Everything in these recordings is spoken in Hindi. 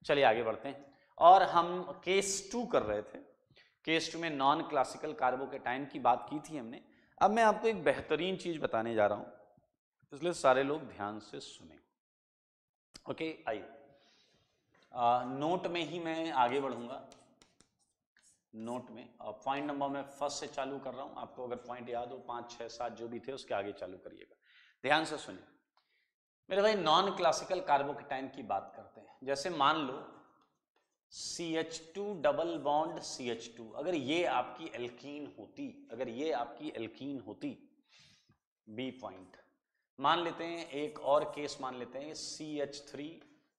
चलिए आगे बढ़ते हैं। और हम केस 2 कर रहे थे। केस 2 में नॉन क्लासिकल कार्बोकेटाइन की बात की थी हमने। अब मैं आपको एक बेहतरीन चीज बताने जा रहा हूं, इसलिए सारे लोग ध्यान से सुने। ओके, आइए नोट में ही मैं आगे बढ़ूंगा। नोट में पॉइंट नंबर मैं फर्स्ट से चालू कर रहा हूं। आपको अगर पॉइंट याद हो 5, 6, 7 जो भी थे उसके आगे चालू करिएगा। ध्यान से सुनिए मेरे भाई। नॉन क्लासिकल कार्बोकेटाइन की बात करते हैं। जैसे मान लो CH2 डबल बॉन्ड CH2, अगर ये आपकी एल्कीन होती, अगर ये आपकी एल्कीन होती, बी पॉइंट मान लेते हैं। एक और केस मान लेते हैं CH3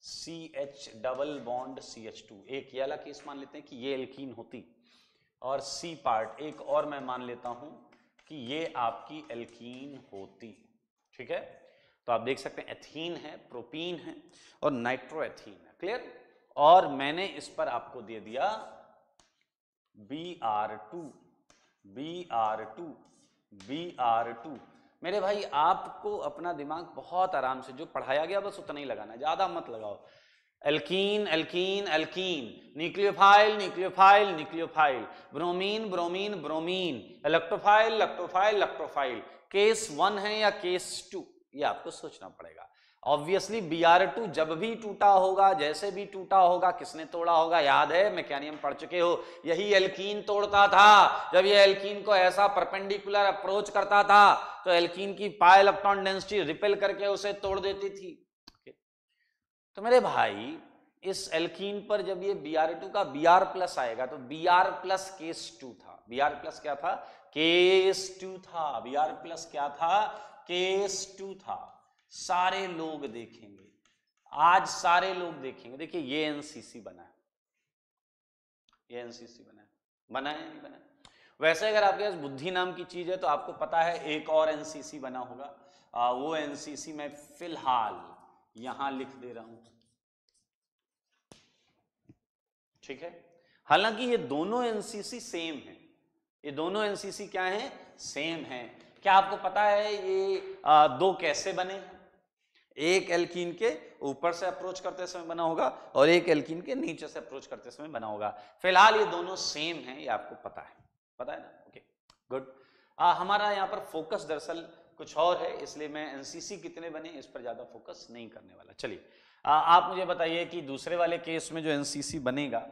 CH double bond CH2, एक ये वाला केस मान लेते हैं कि ये एल्कीन होती। और सी पार्ट एक और मैं मान लेता हूं कि ये आपकी एल्कीन होती। ठीक है, तो आप देख सकते हैं एथीन है, प्रोपीन है और नाइट्रोएथीन है। क्लियर। और मैंने इस पर आपको दे दिया Br2 Br2 Br2। मेरे भाई आपको अपना दिमाग बहुत आराम से जो पढ़ाया गया बस उतना ही लगाना, ज्यादा मत लगाओ। Alkene alkene alkene, nucleophile nucleophile nucleophile, bromine bromine bromine, electrophile electrophile electrophile. Case 1 है या केस 2, ये आपको सोचना पड़ेगा। ऑब्वियसली Br2 जब भी टूटा होगा, जैसे भी टूटा होगा, किसने तोड़ा होगा याद है, मैकेनियम पढ़ चुके हो। यही एल्कीन तोड़ता था। जब ये एल्कीन को ऐसा परपेंडिकुलर अप्रोच करता था तो एल्कीन की पाई इलेक्ट्रॉन डेंसिटी रिपेल करके उसे तोड़ देती थी। तो मेरे भाई इस एल्कीन पर जब ये Br2 का Br प्लस आएगा तो Br प्लस केस 2 था। Br प्लस क्या था? केस 2 था। Br प्लस क्या था? केस 2 था। सारे लोग देखेंगे, आज सारे लोग देखेंगे। देखिए ये एनसीसी बना है, ये एनसीसी बना है, बना है या नहीं बना है? वैसे अगर आपके पास बुद्धि नाम की चीज है तो आपको पता है एक और एनसीसी बना होगा। वो एनसीसी मैं फिलहाल यहां लिख दे रहा हूं। ठीक है, हालांकि ये दोनों एनसीसी सेम है। ये दोनों एनसीसी क्या है? सेम है। क्या आपको पता है ये दो कैसे बने हैं? एक एल्कीन के ऊपर से अप्रोच करते समय बना होगा और एक एल्कीन के नीचे से अप्रोच करते समय बना होगा। फिलहाल ये दोनों सेम है, ये आपको पता है, पता है ना? Okay good. हमारा यहाँ पर फोकस दरअसल कुछ और है, इसलिए मैं एनसीसी कितने बने इस पर ज्यादा फोकस नहीं करने वाला। चलिए आप मुझे बताइए कि दूसरे वाले केस में जो एनसीसी बनेगा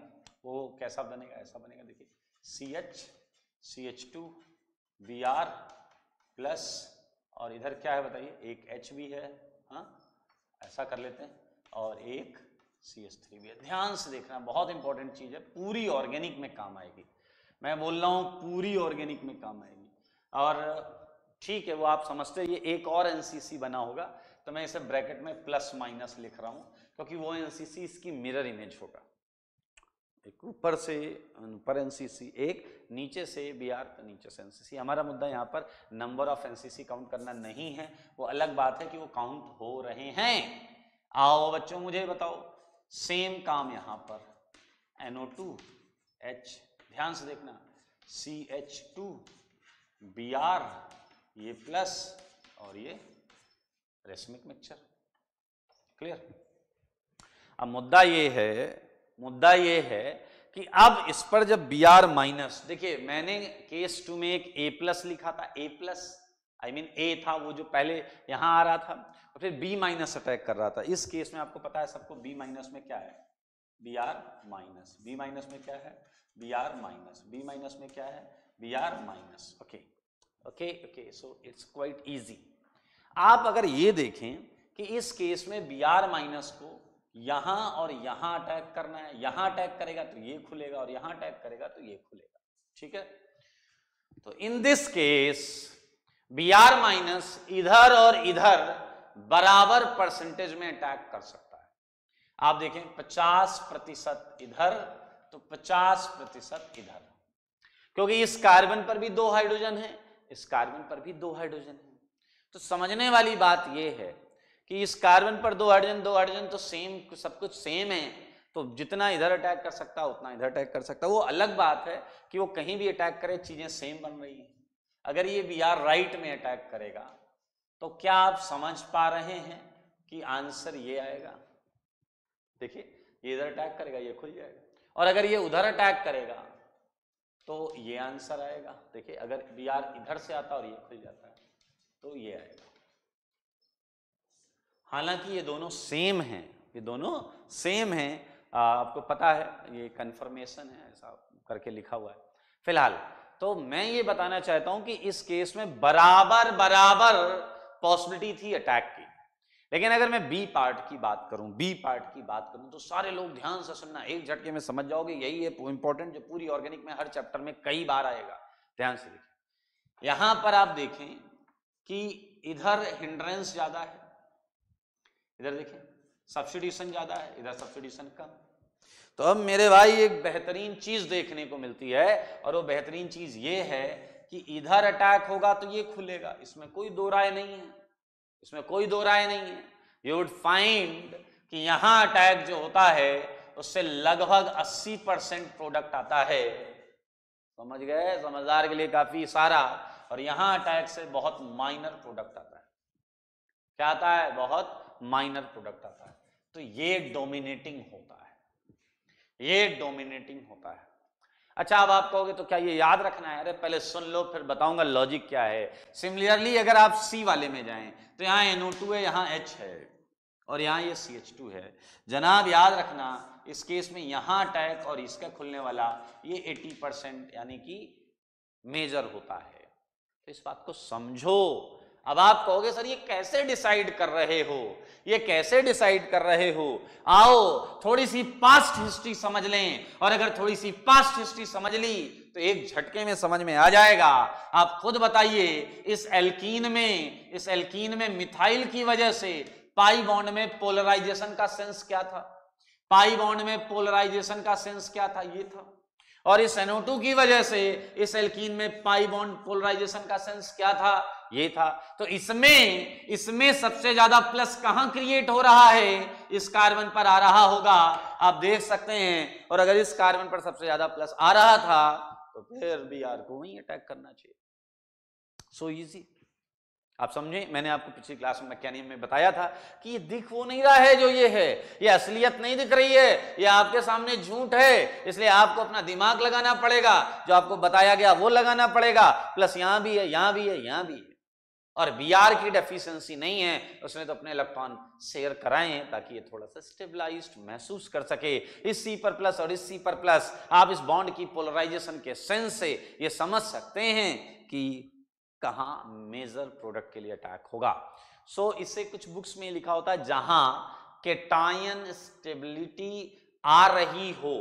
वो कैसा बनेगा? ऐसा बनेगा, देखिए CH CH2 Br प्लस और इधर क्या है बताइए? एक H भी है, हाँ ऐसा कर लेते हैं, और एक CH3 भी है। ध्यान से देखना, बहुत इंपॉर्टेंट चीज है, पूरी ऑर्गेनिक में काम आएगी। मैं बोल रहा हूं पूरी ऑर्गेनिक में काम आएगी। और ठीक है, वो आप समझते हैं। ये एक और एनसीसी बना होगा तो मैं इसे ब्रैकेट में प्लस माइनस लिख रहा हूं क्योंकि वो एनसीसी इसकी मिरर इमेज होगा। एक ऊपर से ऊपर एनसीसी, एक नीचे से Br तो नीचे से एनसीसी। हमारा मुद्दा यहाँ पर नंबर ऑफ एनसीसी काउंट करना नहीं है, वो अलग बात है कि वो काउंट हो रहे हैं। आओ बच्चों मुझे बताओ, सेम काम यहाँ पर NO2H, ध्यान से देखना, CH2 Br, ये प्लस और ये रेशमिक मिक्सचर। क्लियर? अब मुद्दा ये है कि अब इस पर जब Br माइनस, देखिए मैंने केस 2 में एक A प्लस लिखा था, A plus I mean A था वो जो पहले यहां आ रहा था और फिर B माइनस अटैक कर रहा था। इस केस में आपको पता है सबको B माइनस में क्या है? Br minus. B माइनस में क्या है? Br minus. B माइनस में क्या है? Br minus. Okay okay okay, so it's quite easy. आप अगर ये देखें कि इस केस में Br माइनस को यहां और यहां अटैक करना है, यहां अटैक करेगा तो ये खुलेगा और यहां अटैक करेगा तो ये खुलेगा। ठीक है, तो in this case Br minus इधर और इधर बराबर परसेंटेज में अटैक कर सकता है। आप देखें 50% इधर तो 50% इधर, क्योंकि इस कार्बन पर भी 2 हाइड्रोजन है, इस कार्बन पर भी 2 हाइड्रोजन है। तो समझने वाली बात यह है कि इस कार्बन पर 2 हाइड्रोजन तो सेम, सब कुछ सेम है, तो जितना इधर अटैक कर सकता है उतना इधर अटैक कर सकता है। वो अलग बात है कि वो कहीं भी अटैक करे चीजें सेम बन रही है। अगर ये Br राइट में अटैक करेगा तो क्या आप समझ पा रहे हैं कि आंसर ये आएगा? देखिए ये इधर अटैक करेगा, ये खुल जाएगा, और अगर ये उधर अटैक करेगा तो ये आंसर आएगा। देखिए अगर Br इधर से आता और ये खुल जाता है तो ये आएगा। हालांकि ये दोनों सेम हैं, ये दोनों सेम हैं, आपको पता है, ये कंफर्मेशन है, ऐसा करके लिखा हुआ है। फिलहाल तो मैं ये बताना चाहता हूं कि इस केस में बराबर बराबर पॉसिबिलिटी थी अटैक की। लेकिन अगर मैं बी पार्ट की बात करूं तो सारे लोग ध्यान से सुनना, एक झटके में समझ जाओगे। यही है इंपॉर्टेंट जो पूरी ऑर्गेनिक में हर चैप्टर में कई बार आएगा। ध्यान से देखिए, यहां पर आप देखें कि इधर हिंड्रेंस ज्यादा है, इधर देखें सब्स्टिट्यूशन ज्यादा है, इधर सब्स्टिट्यूशन कम। तो अब मेरे भाई एक बेहतरीन चीज देखने को मिलती है, और वो बेहतरीन चीज ये है कि इधर अटैक होगा तो ये खुलेगा, इसमें कोई दो राय नहीं है, इसमें कोई दो राय नहीं है। यू वुड फाइंड कि यहां अटैक जो होता है उससे लगभग 80% प्रोडक्ट आता है। समझ गए? समझदार के लिए काफी सारा। और यहां अटैक से बहुत माइनर प्रोडक्ट आता है। क्या आता है? बहुत माइनर प्रोडक्ट आता है। तो ये डोमिनेटिंग होता है, ये डोमिनेटिंग होता है। अच्छा, अब आप कहोगे तो क्या ये याद रखना है? अरे पहले सुन लो फिर बताऊंगा लॉजिक क्या है। सिमिलरली अगर आप सी वाले में जाएं तो यहाँ NO2 है, यहाँ H है, और यहाँ ये CH2 है। जनाब याद रखना, इस केस में यहाँ अटैक और इसका खुलने वाला ये 80% यानी कि मेजर होता है। तो इस बात को समझो। अब आप कहोगे सर ये कैसे डिसाइड कर रहे हो, ये कैसे डिसाइड कर रहे हो? आओ थोड़ी सी पास्ट हिस्ट्री समझ लें, और अगर थोड़ी सी पास्ट हिस्ट्री समझ ली तो एक झटके में समझ में आ जाएगा। आप खुद बताइए, इस एल्कीन में मिथाइल की वजह से पाई बॉन्ड में पोलराइजेशन का सेंस क्या था? पाई बॉन्ड में पोलराइजेशन का सेंस क्या था? ये था। और इस NO2 की वजह से इस एल्कीन में पाई बॉन्ड पोलराइजेशन का सेंस क्या था? ये था। तो इसमें सबसे ज्यादा प्लस कहां क्रिएट हो रहा है? इस कार्बन पर आ रहा होगा, आप देख सकते हैं। और अगर इस कार्बन पर सबसे ज्यादा प्लस आ रहा था तो फिर Br को वहीं अटैक करना चाहिए। So easy. आप समझे? मैंने आपको पिछली क्लास में मैकेनिज्म में बताया था कि ये दिख वो नहीं रहा है जो ये है, ये असलियत नहीं दिख रही है, ये आपके सामने झूठ है। इसलिए आपको अपना दिमाग लगाना पड़ेगा, जो आपको बताया गया वो लगाना पड़ेगा। प्लस यहां भी है, यहां भी है, यहां भी है। और Br की डेफिशिएंसी नहीं है, उसने तो अपने इलेक्ट्रॉन शेयर कराए हैं ताकि ये थोड़ा सा स्टेबलाइज्ड महसूस कर सके। इस C पर प्लस और इस C पर प्लस, आप इस बॉन्ड की पोलराइजेशन के सेंस से ये समझ सकते हैं कि कहां मेजर प्रोडक्ट के लिए अटैक होगा। सो इससे कुछ बुक्स में लिखा होता है जहां कैटायन स्टेबिलिटी आ रही हो,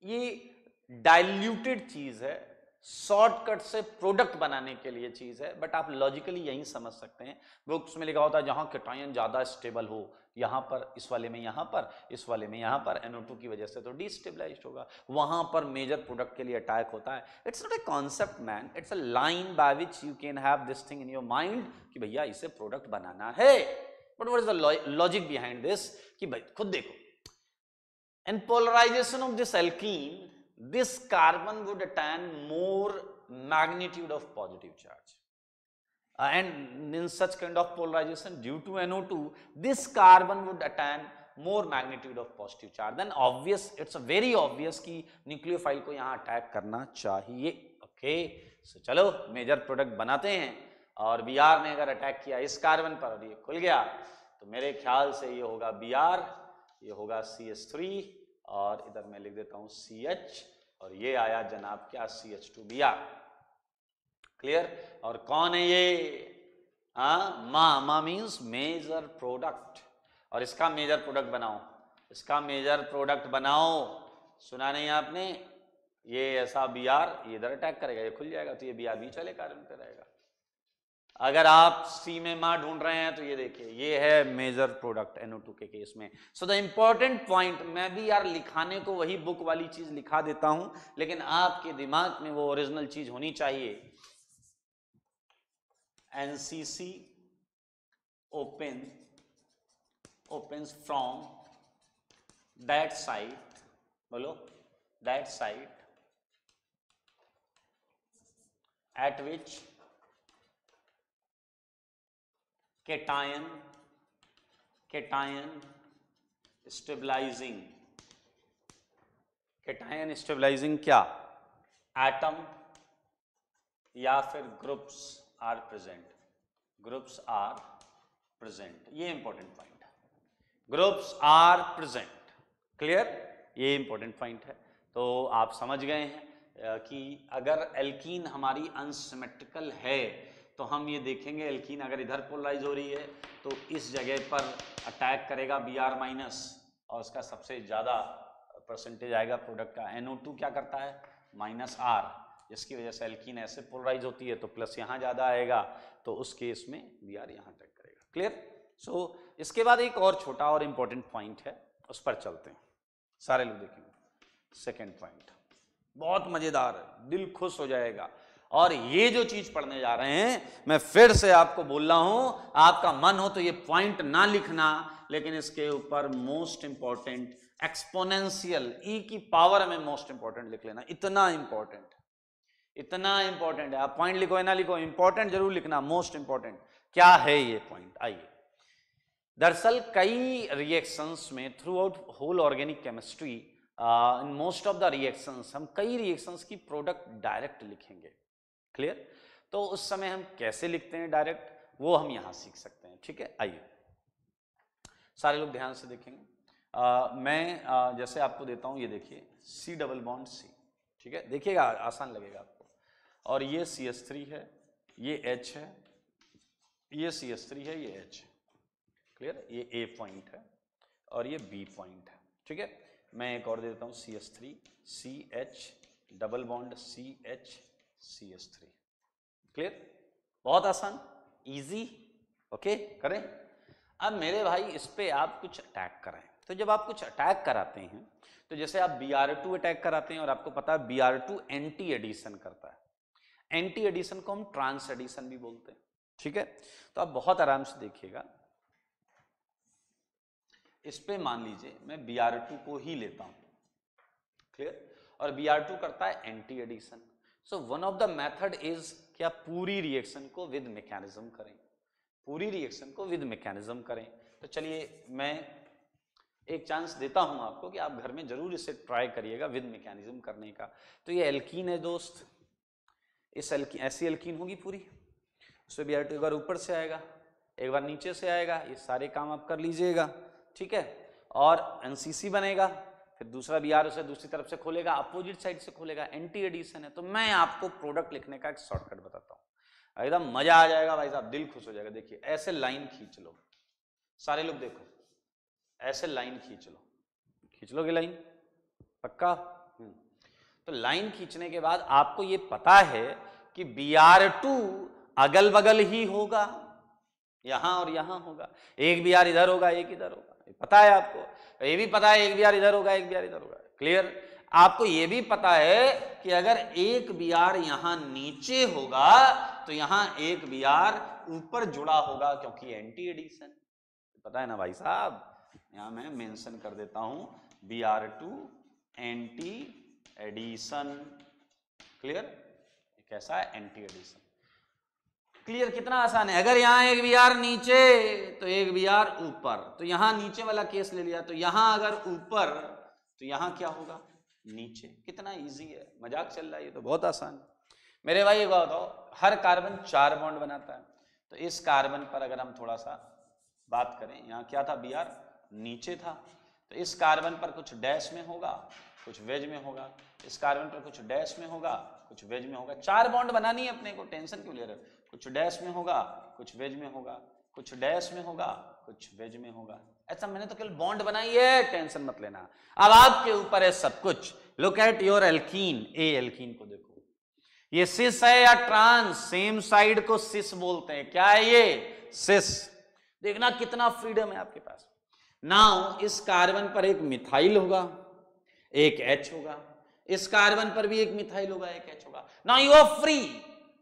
ये डाइल्यूटेड चीज है, शॉर्टकट से प्रोडक्ट बनाने के लिए चीज है, बट आप लॉजिकली यही समझ सकते हैं। बुक्स में लिखा होता है जहां कैटायन ज्यादा स्टेबल हो, यहां पर इस वाले में, यहां पर इस वाले में, यहां पर NO2 की वजह से तो डिस्टेबलाइज्ड होगा, वहां पर मेजर प्रोडक्ट के लिए अटैक होता है। It's not a concept man, it's a line by which you can have this thing in your mind कि भैया इसे प्रोडक्ट बनाना है। But what is the logic behind this? कि भाई खुद देखो, in polarization of this alkene, this carbon would attain more magnitude of positive charge, and in such kind of polarization due to NO2, this carbon would attain more magnitude of positive charge. Then obvious, it's a very obvious कि न्यूक्लियोफाइल को यहाँ अटैक करना चाहिए। ओके, सो चलो मेजर प्रोडक्ट बनाते हैं। और Br ने अगर अटैक किया इस कार्बन पर और ये खुल गया तो मेरे ख्याल से ये होगा Br, ये होगा CH3, और इधर मैं लिख देता हूं CH, और ये आया जनाब क्या? CH2Br। क्लियर? और कौन है ये? मा मीन्स मेजर प्रोडक्ट, और इसका मेजर प्रोडक्ट बनाओ, इसका मेजर प्रोडक्ट बनाओ। सुना नहीं आपने? ये ऐसा Br ये इधर अटैक करेगा, ये खुल जाएगा तो ये Br बीच वाले कार्बन पे रहेगा। अगर आप C में मां ढूंढ रहे हैं तो ये देखिए, ये है मेजर प्रोडक्ट NO2 के केस में। सो द इंपॉर्टेंट पॉइंट, मैं भी यार लिखाने को वही बुक वाली चीज लिखा देता हूं, लेकिन आपके दिमाग में वो ओरिजिनल चीज होनी चाहिए। NCC opens from that site, बोलो, that site at which cation stabilising, cation stabilising क्या, एटम या फिर groups are present, groups are present, ये इंपॉर्टेंट पॉइंट है, ग्रुप्स आर प्रेजेंट, क्लियर, ये इंपॉर्टेंट पॉइंट है। तो आप समझ गए हैं कि अगर एल्कीन हमारी अनसिमेट्रिकल है तो हम ये देखेंगे एल्कीन अगर इधर पोलराइज हो रही है तो इस जगह पर अटैक करेगा Br माइनस और उसका सबसे ज़्यादा परसेंटेज आएगा प्रोडक्ट का। NO2 क्या करता है -R, जिसकी वजह से एल्कीन ऐसे पोलराइज होती है तो प्लस यहाँ ज़्यादा आएगा, तो उस केस में Br यहाँ अटैक करेगा, क्लियर। सो इसके बाद एक और छोटा और इम्पोर्टेंट पॉइंट है, उस पर चलते हैं, सारे लोग देखेंगे। सेकेंड पॉइंट बहुत मजेदार है, दिल खुश हो जाएगा। और ये जो चीज पढ़ने जा रहे हैं, मैं फिर से आपको बोल रहा हूं, आपका मन हो तो ये पॉइंट ना लिखना, लेकिन इसके ऊपर मोस्ट इंपॉर्टेंट एक्सपोनेंशियल ई की पावर में मोस्ट इंपॉर्टेंट लिख लेना, इतना इंपॉर्टेंट, इतना इंपॉर्टेंट है। आप पॉइंट लिखो या ना लिखो, इंपॉर्टेंट जरूर लिखना, मोस्ट इंपॉर्टेंट। क्या है ये पॉइंट, आइए। दरअसल कई रिएक्शंस में throughout whole organic chemistry, in most of the reactions हम कई रिएक्शंस की प्रोडक्ट डायरेक्ट लिखेंगे, क्लियर। तो उस समय हम कैसे लिखते हैं डायरेक्ट, वो हम यहां सीख सकते हैं, ठीक है। आइए सारे लोग ध्यान से देखेंगे। मैं जैसे आपको देता हूं, ये देखिए C डबल बॉन्ड C, ठीक है, देखिएगा आसान लगेगा आपको। और ये CH3 है, ये H है, ये CH3 है, ये H है, क्लियर। ये A पॉइंट है और ये B पॉइंट है, ठीक है। मैं एक और दे देता हूं CH3 CH double bond CH CH3, clear, बहुत आसान, इजी, ओके। करें। अब मेरे भाई इस पे आप कुछ अटैक कराएं, तो जब आप कुछ अटैक कराते हैं तो जैसे आप Br2 अटैक कराते हैं और आपको पता है Br2 एंटी एडिशन करता है, एंटी एडिशन को हम ट्रांस एडिशन भी बोलते हैं, ठीक है। तो आप बहुत आराम से देखिएगा, इस पे मान लीजिए मैं Br2 को ही लेता हूं, क्लियर, और Br2 करता है anti addition. So one of the method is क्या, पूरी रिएक्शन को विद मैकेनिज्म करें, पूरी रिएक्शन को विद मैकेनिज्म करें। तो चलिए मैं एक चांस देता हूं आपको कि आप घर में जरूर इसे ट्राई करिएगा विद मैकेनिज्म करने का। तो ये एल्कीन है दोस्त, इस एल्कीन, ऐसी एल्कीन होगी पूरी, उसमें Br2 एक बार ऊपर से आएगा, एक बार नीचे से आएगा, ये सारे काम आप कर लीजिएगा, ठीक है। और NCC बनेगा, फिर दूसरा Br उसे दूसरी तरफ से खोलेगा, अपोजिट साइड से खोलेगा, एंटी एडिशन है। तो मैं आपको प्रोडक्ट लिखने का एक शॉर्टकट बताता हूं, एकदम मजा आ जाएगा भाई साहब, दिल खुश हो जाएगा। देखिए ऐसे लाइन खींच लो, सारे लोग देखो, ऐसे लाइन खींच लो, खींच लोगे लाइन, पक्का। तो लाइन खींचने के बाद आपको ये पता है कि Br2 अगल बगल ही होगा, यहां और यहां होगा, एक Br इधर होगा एक इधर होगा, पता है आपको। ये भी पता है एक Br इधर होगा एक Br इधर होगा, क्लियर। आपको ये भी पता है कि अगर एक Br यहां नीचे होगा तो यहां एक Br ऊपर जुड़ा होगा, क्योंकि एंटी एडिशन, पता है ना भाई साहब। यहां मैं मेंशन कर देता हूं Br2 एंटी एडिशन, क्लियर, कैसा है एंटी एडिशन, क्लियर, कितना आसान है। अगर यहाँ एक Br नीचे तो एक Br ऊपर, तो यहाँ नीचे वाला केस ले लिया, तो यहाँ अगर ऊपर तो यहाँ क्या होगा नीचे, कितना इजी है, मजाक चल रहा है, ये तो बहुत आसान है मेरे भाई। एक बात बताओ, हर कार्बन 4 बॉन्ड बनाता है, तो इस कार्बन पर अगर हम थोड़ा सा बात करें, यहाँ क्या था Br नीचे था, तो इस कार्बन पर कुछ डैश में होगा कुछ वेज में होगा, इस कार्बन पर कुछ डैश में होगा कुछ वेज में होगा। 4 बॉन्ड बनानी है अपने को, टेंशन क्यों ले रहे हो, कुछ डैश में होगा कुछ वेज में होगा, कुछ डैश में होगा कुछ वेज में होगा। ऐसा मैंने तो केवल बॉन्ड बनाई है, टेंशन मत लेना, अब आपके ऊपर है सब कुछ। Look at your alkene, A alkene को देखो, ये सिस है या ट्रांस, सेम साइड को सिस बोलते हैं, क्या है ये सिस, देखना कितना फ्रीडम है आपके पास। नाउ इस कार्बन पर एक मिथाइल होगा एक H होगा, इस कार्बन पर भी एक मिथाइल होगा एक H होगा। Now you are free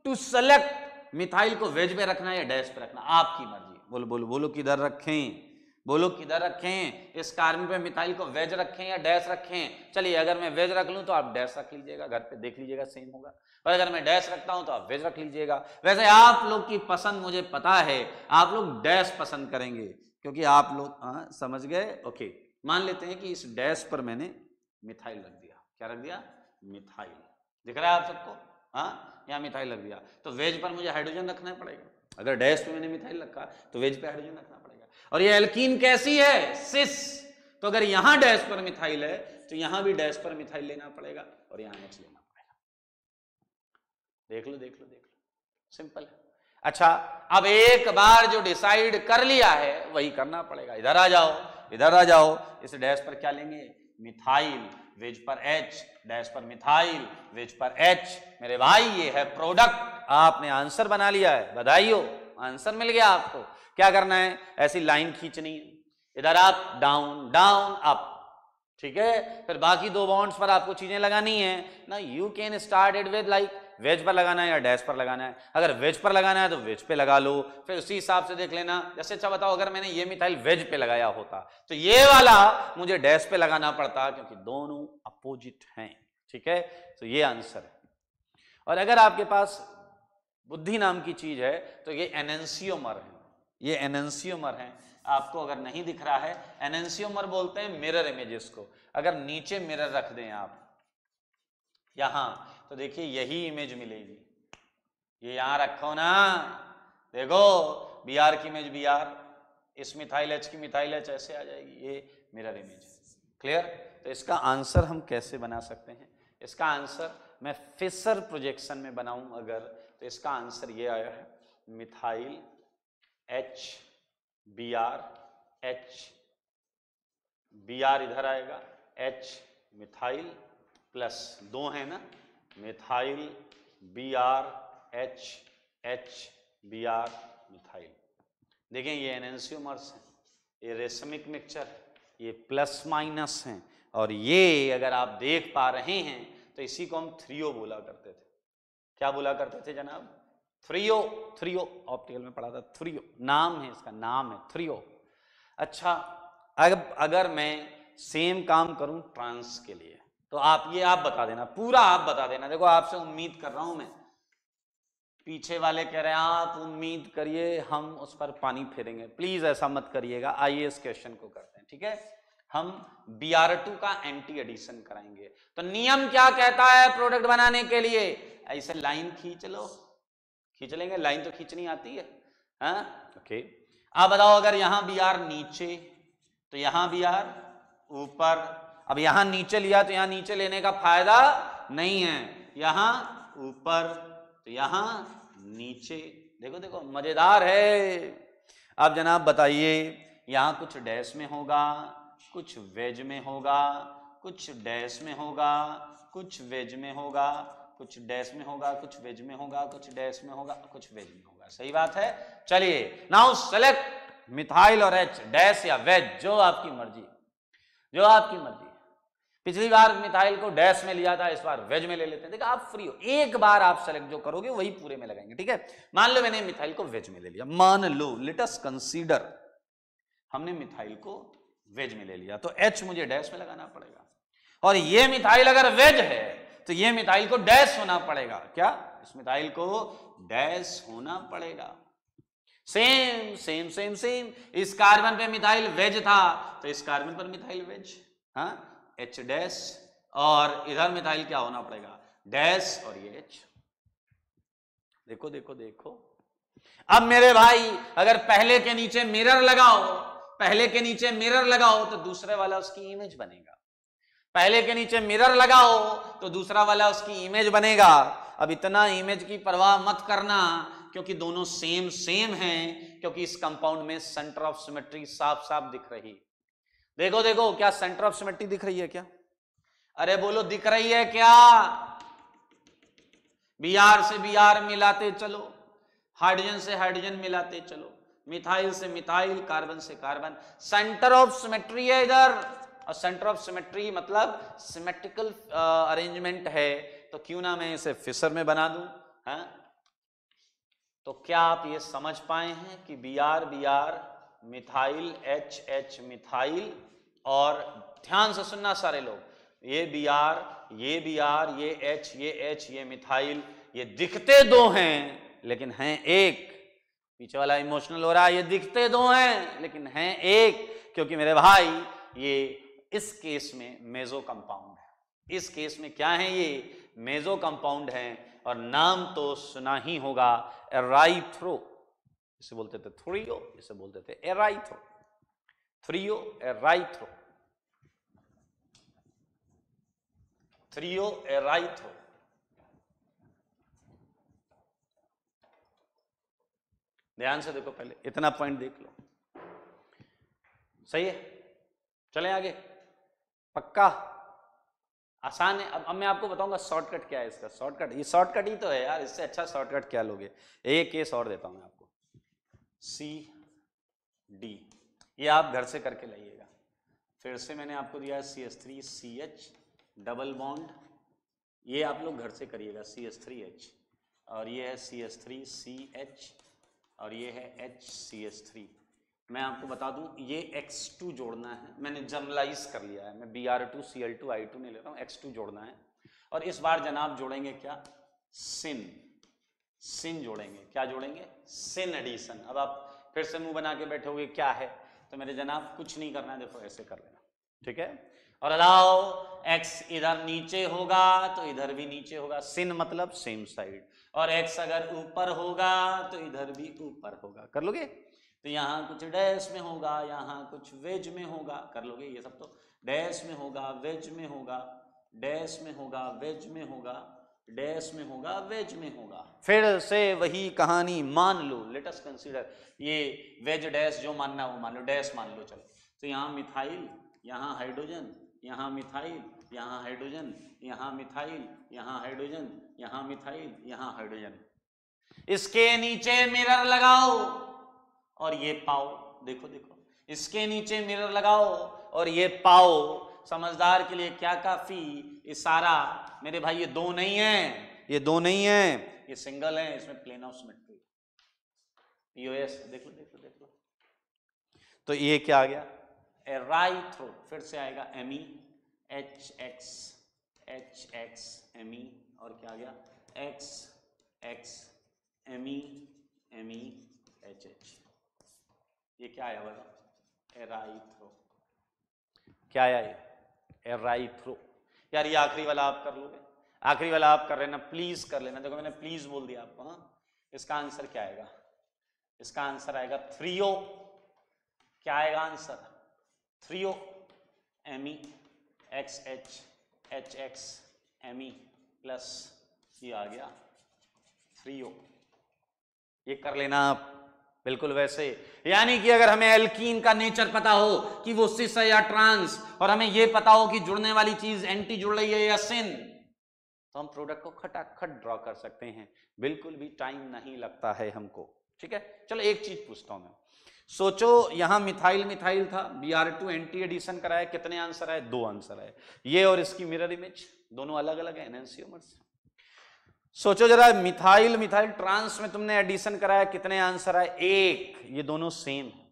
to select methyl को वेज पे रखना है या डैश पे रखना, आपकी मर्जी। बोलो बोलो बोलो किधर रखें, बोलो किधर रखें, इस कार्बन पे मिथाइल को वेज रखें या डैश रखें। चलिए अगर मैं वेज रख लूं तो आप डैश रख लीजिएगा, घर पे देख लीजिएगा सेम होगा, और अगर मैं डैश रखता हूं तो आप वेज रख लीजिएगा। वैसे आप लोग की पसंद मुझे पता है, आप लोग डैश पसंद करेंगे क्योंकि आप लोग समझ गए, ओके। मान लेते हैं कि इस डैश पर मैंने मिथाइल रख दिया। क्या रख दिया? मिथाइल। दिख रहा है आप सबको? हाँ, यहाँ मिथाइल रख दिया। तो वेज पर मुझे हाइड्रोजन रखना पड़ेगा। अगर डैश पे मैंने मिथाइल रखा तो वेज पे हाइड्रोजन रखना पड़ेगा। और ये एल्कीन कैसी है? सिस। तो अगर यहां डैश पर मिथाइल है तो यहां भी डैश पर मिथाइल लेना पड़ेगा और यहां H लेना पड़ेगा। देख लो देख लो देख लो, सिंपल है। अच्छा, अब एक बार जो डिसाइड कर लिया है वही करना पड़ेगा। इधर आ जाओ, इधर आ जाओ। इस डैश पर क्या लेंगे? मिथाइल, वेज पर H, डैश पर मिथाइल, वेज पर H। मेरे भाई ये है प्रोडक्ट। आपने आंसर बना लिया है, बधाई हो, आंसर मिल गया आपको। क्या करना है? ऐसी लाइन खींचनी है, इधर अप डाउन डाउन अप, ठीक है। फिर बाकी दो बॉन्ड्स पर आपको चीजें लगानी है ना। You can start it with like wedge पर लगाना है या डैश पर लगाना है। अगर वेज पर लगाना है तो वेज पे लगा लो, फिर उसी हिसाब से देख लेना। जैसे अच्छा बताओ, अगर मैंने ये मिथाइल वेज पे लगाया होता तो ये वाला मुझे डैश पे लगाना पड़ता, क्योंकि दोनों अपोजिट हैं, ठीक है। तो ये आंसर है। और अगर आपके पास बुद्धि नाम की चीज है तो ये एनेंसियोमर है, ये एनेंसियोमर है। आपको अगर नहीं दिख रहा है, एनेंसियोमर बोलते हैं मिरर इमेजेस को। अगर नीचे मिरर रख दें आप यहां, तो देखिए यही इमेज मिलेगी। ये यहां रखो ना, देखो Br की इमेज Br, इस मिथाइल H की मिथाइल H ऐसे आ जाएगी। ये मिरर इमेज। क्लियर? तो इसका आंसर हम कैसे बना सकते हैं? इसका आंसर मैं फिशर प्रोजेक्शन में बनाऊं अगर, तो इसका आंसर ये आया है, methyl H Br, H Br इधर आएगा, H मिथाइल प्लस दो है ना, methyl Br H H Br methyl. देखें ये एनेंसियोमर्स हैं, ये रेशमिक मिक्सचर है, ये प्लस माइनस हैं। और ये अगर आप देख पा रहे हैं तो इसी को हम थ्रियो बोला करते थे। क्या बोला करते थे जनाब? थ्रियो। थ्रियो ऑप्टिकल में पढ़ा था, थ्रियो नाम है इसका, नाम है थ्रियो। अच्छा, अगर मैं सेम काम करूं ट्रांस के लिए तो आप बता देना, पूरा आप बता देना। देखो आपसे उम्मीद कर रहा हूं मैं, पीछे वाले कह रहे हैं आप उम्मीद करिए हम उस पर पानी फेरेंगे, प्लीज ऐसा मत करिएगा। आइए इस क्वेश्चन को करते हैं, ठीक है। हम Br2 का एंटी एडिशन कराएंगे। तो नियम क्या कहता है प्रोडक्ट बनाने के लिए? ऐसे लाइन खींच लो, खींच लेंगे, लाइन तो खींचनी आती है, हाँ ओके। अब बताओ, अगर यहां Br नीचे तो यहां Br ऊपर। अब यहां नीचे लिया तो यहां नीचे लेने का फायदा नहीं है, यहां ऊपर तो यहां नीचे। देखो देखो मजेदार है। अब जनाब बताइए, यहां कुछ डैश में होगा, कुछ वेज में होगा, कुछ डैश में होगा, कुछ वेज में होगा, कुछ डैश में होगा, कुछ वेज में होगा, कुछ डैश में होगा, कुछ वेज में होगा। सही बात है। चलिए नाउ सेलेक्ट मिथाइल और H, डैश या वेज, जो आपकी मर्जी, जो आपकी मर्जी। पिछली बार मिथाइल को डैश में लिया था, इस बार वेज में ले लेते हैं। देखो आप फ्री हो, एक बार आप सेलेक्ट जो करोगे वही पूरे में लगाएंगे, ठीक है। मान लो मैंने मिथाइल को वेज में ले लिया, मान लो, लेट अस कंसीडर हमने मिथाइल को वेज में ले लिया, तो H मुझे डैश में लगाना पड़ेगा। और ये मिथाइल अगर वेज है तो ये मिथाइल को डैश होना पड़ेगा। क्या? इस मिथाइल को डैश होना पड़ेगा। सेम सेम सेम सेम, इस कार्बन पे मिथाइल वेज था तो इस कार्बन पर मिथाइल वेज, हाँ H डैश, और इधर मिथाइल क्या होना पड़ेगा? डैश, और ये H। देखो देखो देखो। अब मेरे भाई अगर पहले के नीचे मिरर लगाओ, पहले के नीचे मिरर लगाओ तो दूसरे वाला उसकी इमेज बनेगा, पहले के नीचे मिरर लगाओ तो दूसरा वाला उसकी इमेज बनेगा। अब इतना इमेज की परवाह मत करना, क्योंकि दोनों सेम सेम हैं, क्योंकि इस कंपाउंड में सेंटर ऑफ सिमेट्री साफ साफ दिख रही। देखो देखो, क्या सेंटर ऑफ सिमेट्री दिख रही है क्या? अरे बोलो, दिख रही है क्या? Br से Br मिलाते चलो, हाइड्रोजन से हाइड्रोजन मिलाते चलो, मिथाइल से मिथाइल, कार्बन से कार्बन, सेंटर ऑफ सिमेट्री है इधर। और सेंटर ऑफ सिमेट्री मतलब सिमेट्रिकल अरेंजमेंट है, तो क्यों ना मैं इसे फिशर में बना दूं, है? तो क्या आप ये समझ पाए हैं कि Br मिथाइल H मिथाइल, और ध्यान से सुनना सारे लोग, ये Br ये H ये मिथाइल, ये दिखते दो हैं लेकिन हैं एक। पीछे वाला इमोशनल हो रहा है, ये दिखते दो हैं लेकिन हैं एक, क्योंकि मेरे भाई ये इस केस में मेजो कंपाउंड है, इस केस में क्या है, ये मेजो कंपाउंड है। और नाम तो सुना ही होगा, एराइथ्रो, इसे बोलते थे थ्रियो, इसे बोलते थे एराइथ्रो, थ्रियो एराइथ्रो, थ्रियो एराइथ्रो। ध्यान से देखो, पहले इतना पॉइंट देख लो, सही है। चलें आगे, पक्का आसान है। अब मैं आपको बताऊंगा शॉर्टकट क्या है इसका। शॉर्टकट, ये शॉर्टकट ही तो है यार, इससे अच्छा शॉर्टकट क्या लोगे। एक केस और देता हूं मैं आपको, CD, ये आप घर से करके लाइएगा। फिर से मैंने आपको दिया है CH3CH डबल बॉन्ड, ये आप लोग घर से करिएगा, CH3H, और ये है CH3CH, और ये है HCH3। मैं आपको बता दूं, ये X2 जोड़ना है, मैंने जनरलाइज कर लिया है, मैं Br2Cl2 I2 नहीं ले रहा हूं, X2 जोड़ना है। और इस बार जनाब जोड़ेंगे क्या, सिन, सिन जोड़ेंगे। क्या जोड़ेंगे, सिन एडिशन। अब आप फिर से मुंह बना के बैठोगे क्या है, तो मेरे जनाब कुछ नहीं करना है, देखो ऐसे कर लेना, ठीक है। और अलाउ X इधर नीचे होगा तो इधर भी नीचे होगा, सिन मतलब सेम साइड, और X अगर ऊपर होगा तो इधर भी ऊपर होगा। कर लोगे, तो यहाँ कुछ डैश में होगा, यहाँ कुछ वेज में होगा, कर लोगे ये सब। तो डैश में होगा, वेज में होगा, डैश में होगा, वेज में होगा, डैश में होगा, वेज में होगा। फिर से वही कहानी, मान लो, लेट अस कंसीडर, ये वेज डैश जो मानना वो मान लो, डैश मान लो, चलो। तो यहाँ मिथाइल, यहाँ हाइड्रोजन, यहाँ मिथाइल, यहाँ हाइड्रोजन, यहाँ मिथाइल, यहाँ हाइड्रोजन, यहाँ मिथाइल, यहाँ हाइड्रोजन। इसके नीचे मिरर लगाओ और ये पाओ, देखो देखो, इसके नीचे मिरर लगाओ और ये पाओ। समझदार के लिए क्या काफी, इशारा। मेरे भाई ये दो नहीं है, ये दो नहीं है, ये सिंगल है, इसमें प्लेन ऑफ सिमेट्री, POS। देख लो देख लो देख लो। तो ये क्या आ गया, एराइथ्रो। फिर से आएगा Me, HX, HX Me, और क्या आ गया, XX Me, Me, HH। ये क्या आया बोलो, एराइथ्रो। क्या आया ये, एराइथ्रो। यार ये आखिरी वाला आप कर लोगे, आखिरी वाला आप कर लेना, प्लीज कर लेना। देखो मैंने प्लीज बोल दिया आपको। हाँ, इसका आंसर क्या आएगा, इसका आंसर आएगा थ्रियो। क्या आएगा answer, threo, Me, XH, HX Me plus ये आ गया थ्रियो। ये कर लेना आप बिल्कुल वैसे। यानी कि अगर हमें एल्कीन का नेचर पता हो कि वो सिस है या ट्रांस, और हमें ये पता हो कि जुड़ने वाली चीज एंटी जुड़ रही है या सिन, तो हम प्रोडक्ट को खटाखट ड्रॉ कर सकते हैं, बिल्कुल भी टाइम नहीं लगता है हमको। ठीक है, चलो एक चीज पूछता हूं मैं। सोचो यहां मिथाइल मिथाइल था, Br2 एंटी एडिशन कराया, कितने आंसर आए, 2 आंसर आए। ये और इसकी मिरर इमेज दोनों अलग अलग है एनहांसियोमर्स। सोचो जरा, मिथाइल मिथाइल ट्रांस में तुमने एडिशन कराया, कितने आंसर आए, 1। ये दोनों सेम है,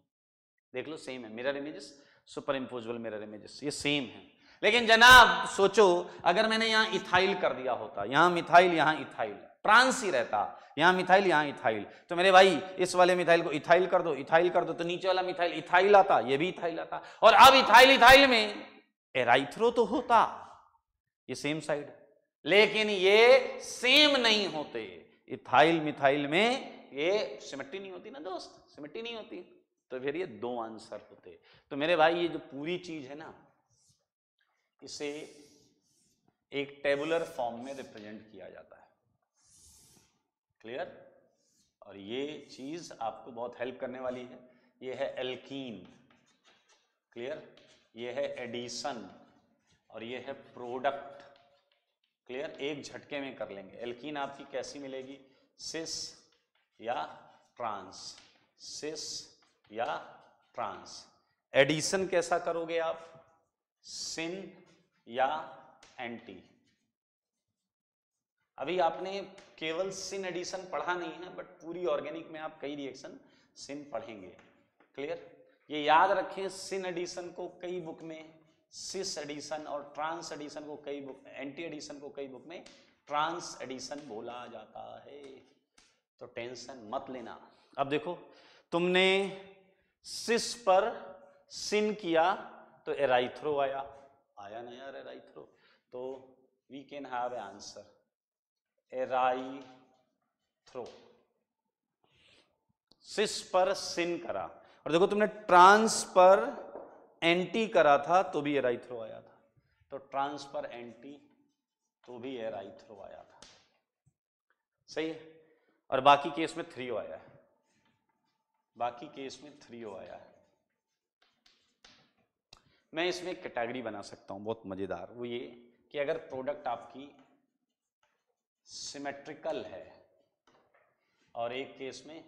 देख लो सेम है, mirror images, superimposable mirror images, ये सेम है। लेकिन जनाब सोचो अगर मैंने यहां इथाइल कर दिया होता, यहां मिथाइल यहां इथाइल, ट्रांस ही रहता, यहां मिथाइल यहां इथाइल, तो मेरे भाई इस वाले मिथाइल को इथाइल कर दो, इथाइल कर दो, तो नीचे वाला मिथाइल इथाइल आता, ये भी इथाइल आता। और अब इथाइल इथाइल में एराइथ्रो तो होता, ये सेम साइड, लेकिन ये सेम नहीं होते। इथाइल मिथाइल में ये सिमेट्री नहीं होती ना दोस्त, सिमेट्री नहीं होती, तो फिर ये 2 आंसर होते। तो मेरे भाई ये जो पूरी चीज है ना, इसे एक टेबुलर फॉर्म में रिप्रेजेंट किया जाता है। क्लियर? और ये चीज आपको बहुत हेल्प करने वाली है। ये है एल्कीन, क्लियर, ये है एडिशन, और ये है प्रोडक्ट। क्लियर, एक झटके में कर लेंगे। एल्कीन आपकी कैसी मिलेगी, सिस या ट्रांस, सिस या ट्रांस। एडिशन कैसा करोगे आप, सिन या एंटी। अभी आपने केवल सिन एडिशन पढ़ा नहीं है, बट पूरी ऑर्गेनिक में आप कई रिएक्शन सिन पढ़ेंगे। क्लियर, ये याद रखें, सिन एडिशन को कई बुक में सिस एडिशन, और ट्रांस एडिशन को कई बुक, एंटी एडिशन को कई बुक में ट्रांस एडिशन बोला जाता है, तो टेंशन मत लेना। अब देखो, तुमने सिस पर सिन किया तो एराइथ्रो आया ना यार एराइथ्रो, तो we can have a answer erythro. Cis पर सिन करा, और देखो तुमने ट्रांस पर एंटी करा था तो भी एराइथ्रो आया था, तो ट्रांस पर एंटी तो भी एराइथ्रो आया था, सही है। और बाकी केस में थ्रियो आया है, बाकी केस में थ्रियो आया है। मैं इसमें एक कैटेगरी बना सकता हूं बहुत मजेदार, वो ये कि अगर प्रोडक्ट आपकी सिमेट्रिकल है और एक केस में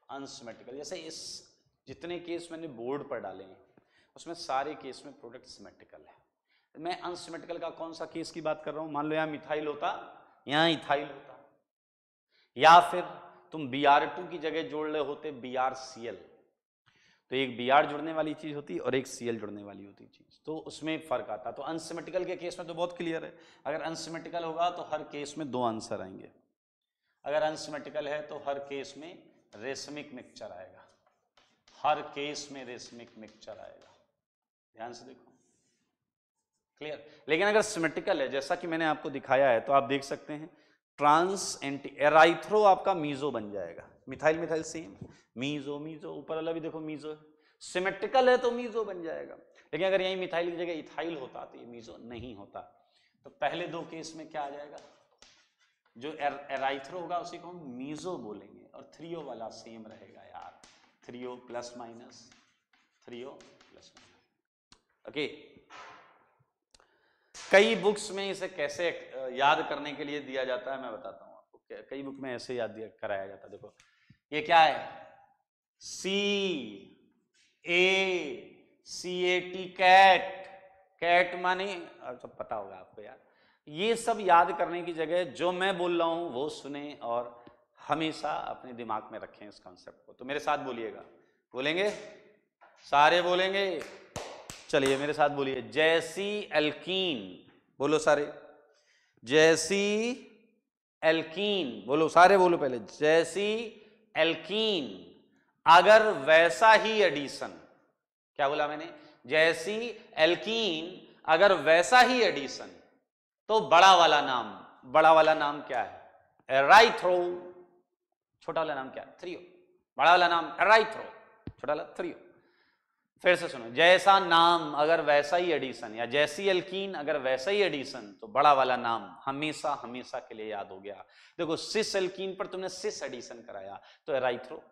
अनसिमेट्रिकल, जैसे इस जितने केस मैंने बोर्ड पर डाले हैं उसमें सारे केस में प्रोडक्ट सिमेट्रिकल है। मैं अनसिमेट्रिकल का कौन सा केस की बात कर रहा हूं, मान लो यहां मिथाइल होता, यहां इथाइल होता, या फिर तुम Br2 की जगह जोड़ रहे होते BrCl, तो एक Br जुड़ने वाली चीज होती और एक Cl जुड़ने वाली होती चीज, तो उसमें फर्क आता। तो अनसिमेट्रिकल के केस में तो बहुत क्लियर है, अगर अनसिमेट्रिकल होगा तो हर केस में 2 आंसर आएंगे, अगर अनसिमेट्रिकल है तो हर केस में रेशमिक मिक्सचर आएगा, हर केस में रेशमिक मिक्सचर आएगा, ध्यान से देखो, क्लियर। लेकिन अगर सिमेट्रिकल है जैसा कि मैंने आपको दिखाया है, तो आप देख सकते हैं ट्रांस एंटी एराइथ्रो आपका मीजो बन जाएगा, methyl methyl same, meso meso, ऊपर वाला भी देखो मीजो है, सिमेट्रिकल है तो मीजो बन जाएगा। लेकिन अगर यही मिथाइल की जगह इथाइल होता तो ये मीजो नहीं होता। तो पहले 2 केस में क्या आ जाएगा, जो एराइथ्रो होगा उसी को हम मीजो बोलेंगे, और थ्रियो वाला सेम रहेगा यार, threo plus minus, threo plus minus, okay. कई बुक्स में इसे कैसे याद करने के लिए दिया जाता है मैं बताता हूं आपको, कई बुक में ऐसे याद कराया जाता है। देखो ये क्या है, CAT, कैट, कैट माने सब पता होगा आपको यार। ये सब याद करने की जगह जो मैं बोल रहा हूं वो सुने और हमेशा अपने दिमाग में रखें इस कॉन्सेप्ट को। तो मेरे साथ बोलिएगा, बोलेंगे सारे, बोलेंगे, चलिए मेरे साथ बोलिए, जैसी एल्कीन, बोलो सारे, जैसी एल्कीन, बोलो सारे, बोलो पहले, जैसी एल्कीन अगर वैसा ही एडिशन, क्या बोला मैंने, जैसी एल्कीन अगर वैसा ही एडिशन, तो बड़ा वाला नाम, बड़ा वाला नाम क्या है, एराइथ्रो, छोटा वाला नाम क्या है, थ्रियो, बड़ा वाला नाम एराइथ्रो, छोटा वाला थ्रियो। फिर से सुनो, जैसा नाम अगर वैसा ही एडिशन, या जैसी एल्कीन अगर वैसा ही एडिशन, तो बड़ा वाला नाम हमेशा हमेशा के लिए याद हो गया। देखो सिस एल्कीन पर तुमने सिस एडिशन कराया तो एराइथ्रो,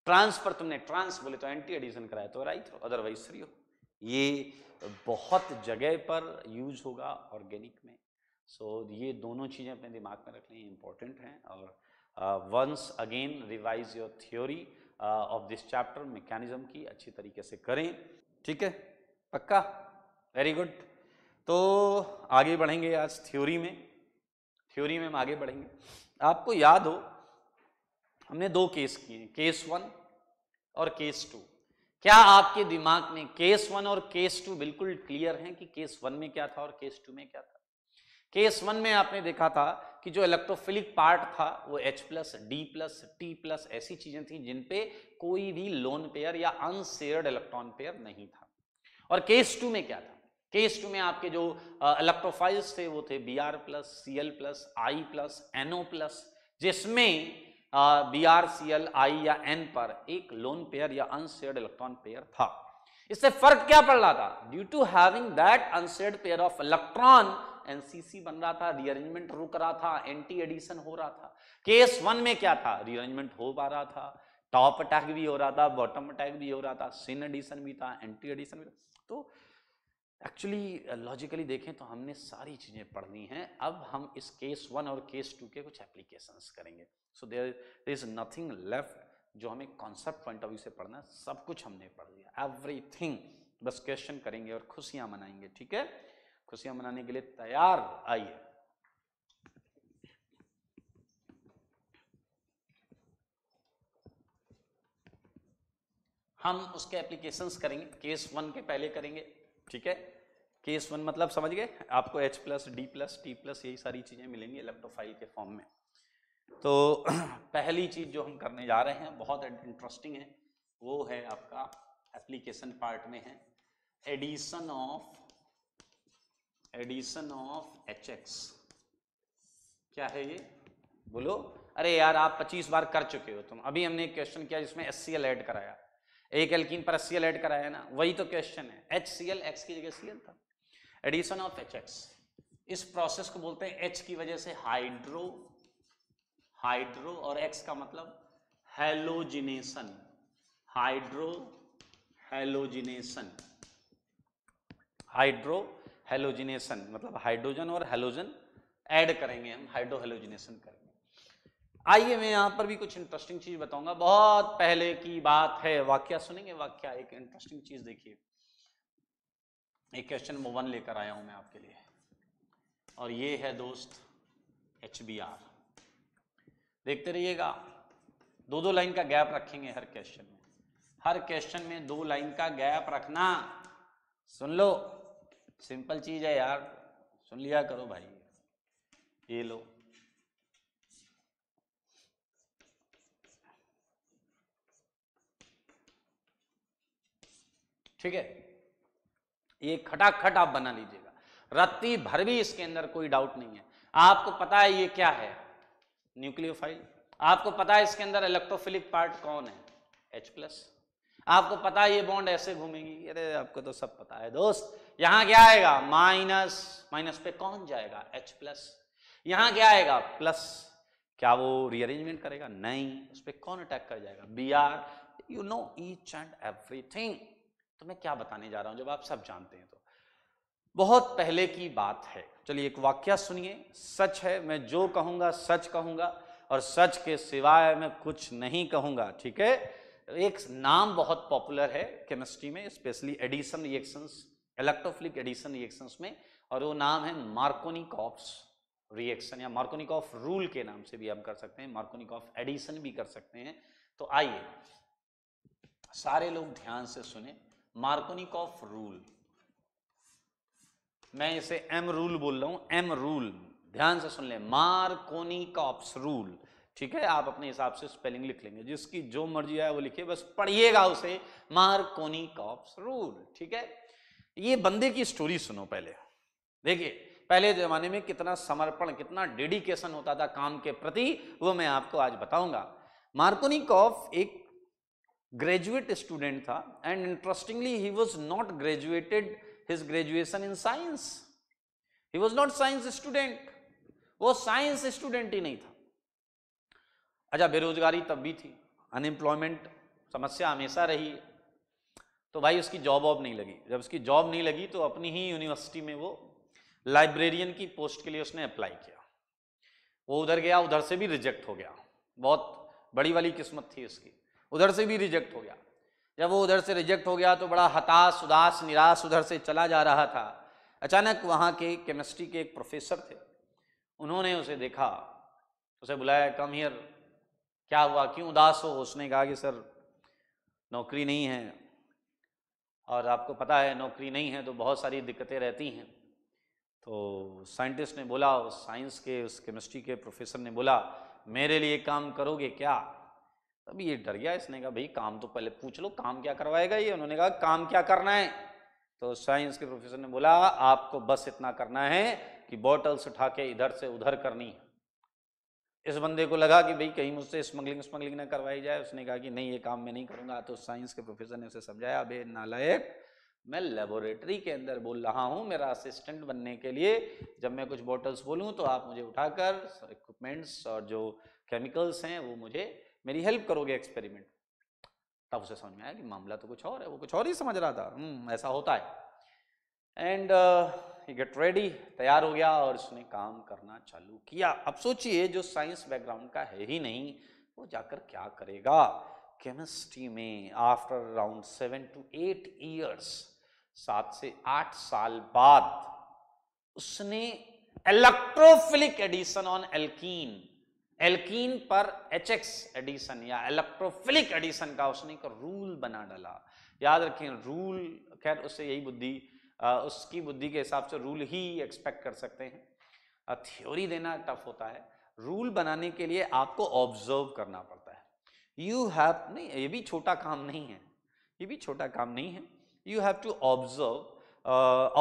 ट्रांस पर तुमने ट्रांस बोले तो एंटी एडिशन कराया तो एराइथ्रो, अदरवाइज थ्रियो। ये बहुत जगह पर यूज होगा ऑर्गेनिक में, सो ये दोनों चीजें अपने दिमाग में रखनी इंपॉर्टेंट हैं। और once again revise your theory of this chapter, mechanism की अच्छी तरीके से करें, ठीक है, पक्का, वेरी गुड। तो आगे बढ़ेंगे आज थ्योरी में, थ्योरी में हम आगे बढ़ेंगे। आपको याद हो हमने 2 केस किए, केस 1 और केस 2। क्या आपके दिमाग में केस 1 और केस 2 बिल्कुल क्लियर हैं कि केस 1 में क्या था और केस 2 में क्या था? केस 1 में आपने देखा था कि जो इलेक्ट्रोफिलिक पार्ट था वो H+, D+, T+ ऐसी चीजें थी जिन पे कोई भी लोन पेयर या अनशेयर्ड इलेक्ट्रॉन पेयर नहीं था। और केस 2 में क्या था? केस 2 में आपके जो इलेक्ट्रोफाइल्स थे वो थे Br+, Cl+, I+, NO+, जिसमें Br, Cl, I या N पर एक लोन पेयर या अनशेयर्ड इलेक्ट्रॉन पेयर था। इससे फर्क क्या पड़ रहा था? Due to having that unshared pair of electron, NCC बन रहा था, रीअरेंजमेंट रुक रहा था, एंटी एडिशन हो रहा था। केस 1 में क्या था? रीअरेंजमेंट हो पा रहा था, टॉप अटैक भी हो रहा था, बॉटम अटैक भी हो रहा था, सिन एडिशन भी था, एंटी एडिशन भी था। तो एक्चुअली लॉजिकली देखें तो हमने सारी चीजें पढ़नी हैं। अब हम इस केस 1 और केस 2 के कुछ एप्लीकेशंस करेंगे। So there is nothing left जो हमें कॉन्सेप्ट पॉइंट ऑफ व्यू से पढ़ना है, सब कुछ हमने पढ़ लिया, एवरीथिंग। बस क्वेश्चन करेंगे और खुशियां मनाएंगे, ठीक है? खुशियां मनाने के लिए तैयार आइए। हम उसके एप्लीकेशंस करेंगे, केस 1 के पहले करेंगे, ठीक है? केस 1 मतलब समझ गए, आपको H+, D+, T+ यही सारी चीजें मिलेंगी इलेक्ट्रोफाइल के फॉर्म में। तो पहली चीज जो हम करने जा रहे हैं बहुत इंटरेस्टिंग है, वो है आपका एप्लीकेशन पार्ट में है, एडिशन ऑफ HX क्या है ये बोलो। अरे यार आप 25 बार कर चुके हो तुम, अभी हमने एक क्वेश्चन किया जिसमें HCl ऐड कराया, एक एल्कीन पर HCl ऐड कराया ना, वही तो क्वेश्चन है। HCl X की जगह Cl था। एडिशन ऑफ HX, इस प्रोसेस को बोलते हैं H की वजह से हाइड्रो और X का मतलब हेलोजिनेशन, हाइड्रोहेलोजिनेशन मतलब हाइड्रोजन और हेलोजन ऐड करेंगे हम, हाइड्रोहेलोजिनेशन करेंगे। आइए मैं यहां पर भी कुछ इंटरेस्टिंग चीज बताऊंगा, बहुत पहले की बात है। वाक्या सुनेंगे, वाक्या एक इंटरेस्टिंग चीज देखिए। एक क्वेश्चन नंबर 1 लेकर आया हूं मैं आपके लिए, और ये है दोस्त HBr। देखते रहिएगा, 2-2 लाइन का गैप रखेंगे हर क्वेश्चन में, हर क्वेश्चन में 2 लाइन का गैप रखना। सुन लो, सिंपल चीज है यार, सुन लिया करो भाई। ये लो, ठीक है, ये खटाखट आप बना लीजिएगा, रत्ती भर भी इसके अंदर कोई डाउट नहीं है। आपको पता है ये क्या है, न्यूक्लियोफाइल। आपको पता है इसके अंदर इलेक्ट्रोफिलिक पार्ट कौन है, H+। आपको पता है ये बॉन्ड ऐसे घूमेगी, अरे आपको तो सब पता है दोस्त। यहां क्या आएगा, माइनस, माइनस पे कौन जाएगा, H+। यहां क्या आएगा, प्लस, क्या वो रीअरेंजमेंट करेगा, नहीं, उस पर कौन अटैक कर जाएगा, Br। You know each and everything. तो मैं क्या बताने जा रहा हूं जब आप सब जानते हैं तो। बहुत पहले की बात है। चलिए एक वाक्या सुनिए, सच है, मैं जो कहूंगा सच कहूंगा, और सच के सिवाय मैं कुछ नहीं कहूंगा, ठीक है। एक नाम बहुत पॉपुलर है केमिस्ट्री में, specially addition reactions, electrophilic addition reactions में, और वो नाम है मार्कोनिकॉफ्स रिएक्शन, या मार्कोनिकॉफ रूल के नाम से भी हम कर सकते हैं, मार्कोनिकॉफ एडिशन भी कर सकते हैं। तो आइए सारे लोग ध्यान से सुने, मार्कोनिकॉफ रूल, मैं इसे M रूल बोल रहा हूं, M रूल, ध्यान से सुन ले, मार्कोनिकॉफ्स रूल, ठीक है। आप अपने हिसाब से स्पेलिंग लिख लेंगे, जिसकी जो मर्जी आए वो लिखिए, बस पढ़िएगा उसे, मार्कोनिकॉफ्स रूल, ठीक है। ये बंदे की स्टोरी सुनो पहले। देखिए पहले जमाने में कितना समर्पण, कितना डेडिकेशन होता था काम के प्रति, वो मैं आपको आज बताऊंगा। मार्कोनिकॉफ एक ग्रेजुएट स्टूडेंट था, and interestingly he was not graduated his graduation in science, he was not science student, वो साइंस स्टूडेंट ही नहीं था। अच्छा, बेरोजगारी तब भी थी, अनएम्प्लॉयमेंट समस्या हमेशा रही है। तो भाई उसकी जॉब वॉब नहीं लगी, जब उसकी जॉब नहीं लगी तो अपनी ही यूनिवर्सिटी में वो लाइब्रेरियन की पोस्ट के लिए उसने अप्लाई किया। वो उधर गया, उधर से भी रिजेक्ट हो गया, बहुत बड़ी वाली किस्मत थी उसकी, उधर से भी रिजेक्ट हो गया। जब वो उधर से रिजेक्ट हो गया तो बड़ा हताश, उदास, निराश उधर से चला जा रहा था। अचानक वहाँ के केमिस्ट्री के एक प्रोफेसर थे, उन्होंने उसे देखा, उसे बुलाया, कम हियर, क्या हुआ, क्यों उदास हो। उसने कहा कि सर नौकरी नहीं है, और आपको पता है नौकरी नहीं है तो बहुत सारी दिक्कतें रहती हैं। तो साइंटिस्ट ने बोला, उस साइंस के, उस केमिस्ट्री के प्रोफेसर ने बोला, मेरे लिए काम करोगे क्या। तभी ये डर गया, इसने कहा भाई काम तो पहले पूछ लो, काम क्या करवाएगा ये। उन्होंने कहा काम क्या करना है। तो साइंस के प्रोफेसर ने बोला, आपको बस इतना करना है कि बॉटल्स उठा के इधर से उधर करनी है। इस बंदे को लगा कि भाई कहीं मुझसे स्मगलिंग ना करवाई जाए। उसने कहा कि नहीं, ये काम मैं नहीं करूंगा। तो साइंस के प्रोफेसर ने उसे समझाया, अबे नालायक, मैं लेबोरेटरी के अंदर बोल रहा हूँ, मेरा असिस्टेंट बनने के लिए जब मैं कुछ बॉटल्स बोलूँ तो आप मुझे उठाकर इक्विपमेंट्स और जो केमिकल्स हैं वो मुझे मेरी हेल्प करोगे एक्सपेरिमेंट। तब उसे समझ में आया कि मामला तो कुछ और है, वो कुछ और ही समझ रहा था। ऐसा होता है। एंड गेट रेडी, तैयार हो गया और उसने काम करना चालू किया। अब सोचिए, जो साइंस बैकग्राउंड का है ही नहीं, वो जाकर क्या करेगा केमिस्ट्री में। आफ्टर अराउंड 7 to 8 years, 7 से 8 साल बाद उसने electrophilic addition on alkene, alkene पर HX एडिशन या इलेक्ट्रोफिलिक एडिशन का उसने एक रूल बना डाला। याद रखें रूल, खैर उससे यही बुद्धि, उसकी बुद्धि के हिसाब से रूल ही एक्सपेक्ट कर सकते हैं। थ्योरी देना टफ होता है, रूल बनाने के लिए आपको ऑब्जर्व करना पड़ता है। यू हैव नहीं, ये भी छोटा काम नहीं है, ये भी छोटा काम नहीं है। you have to observe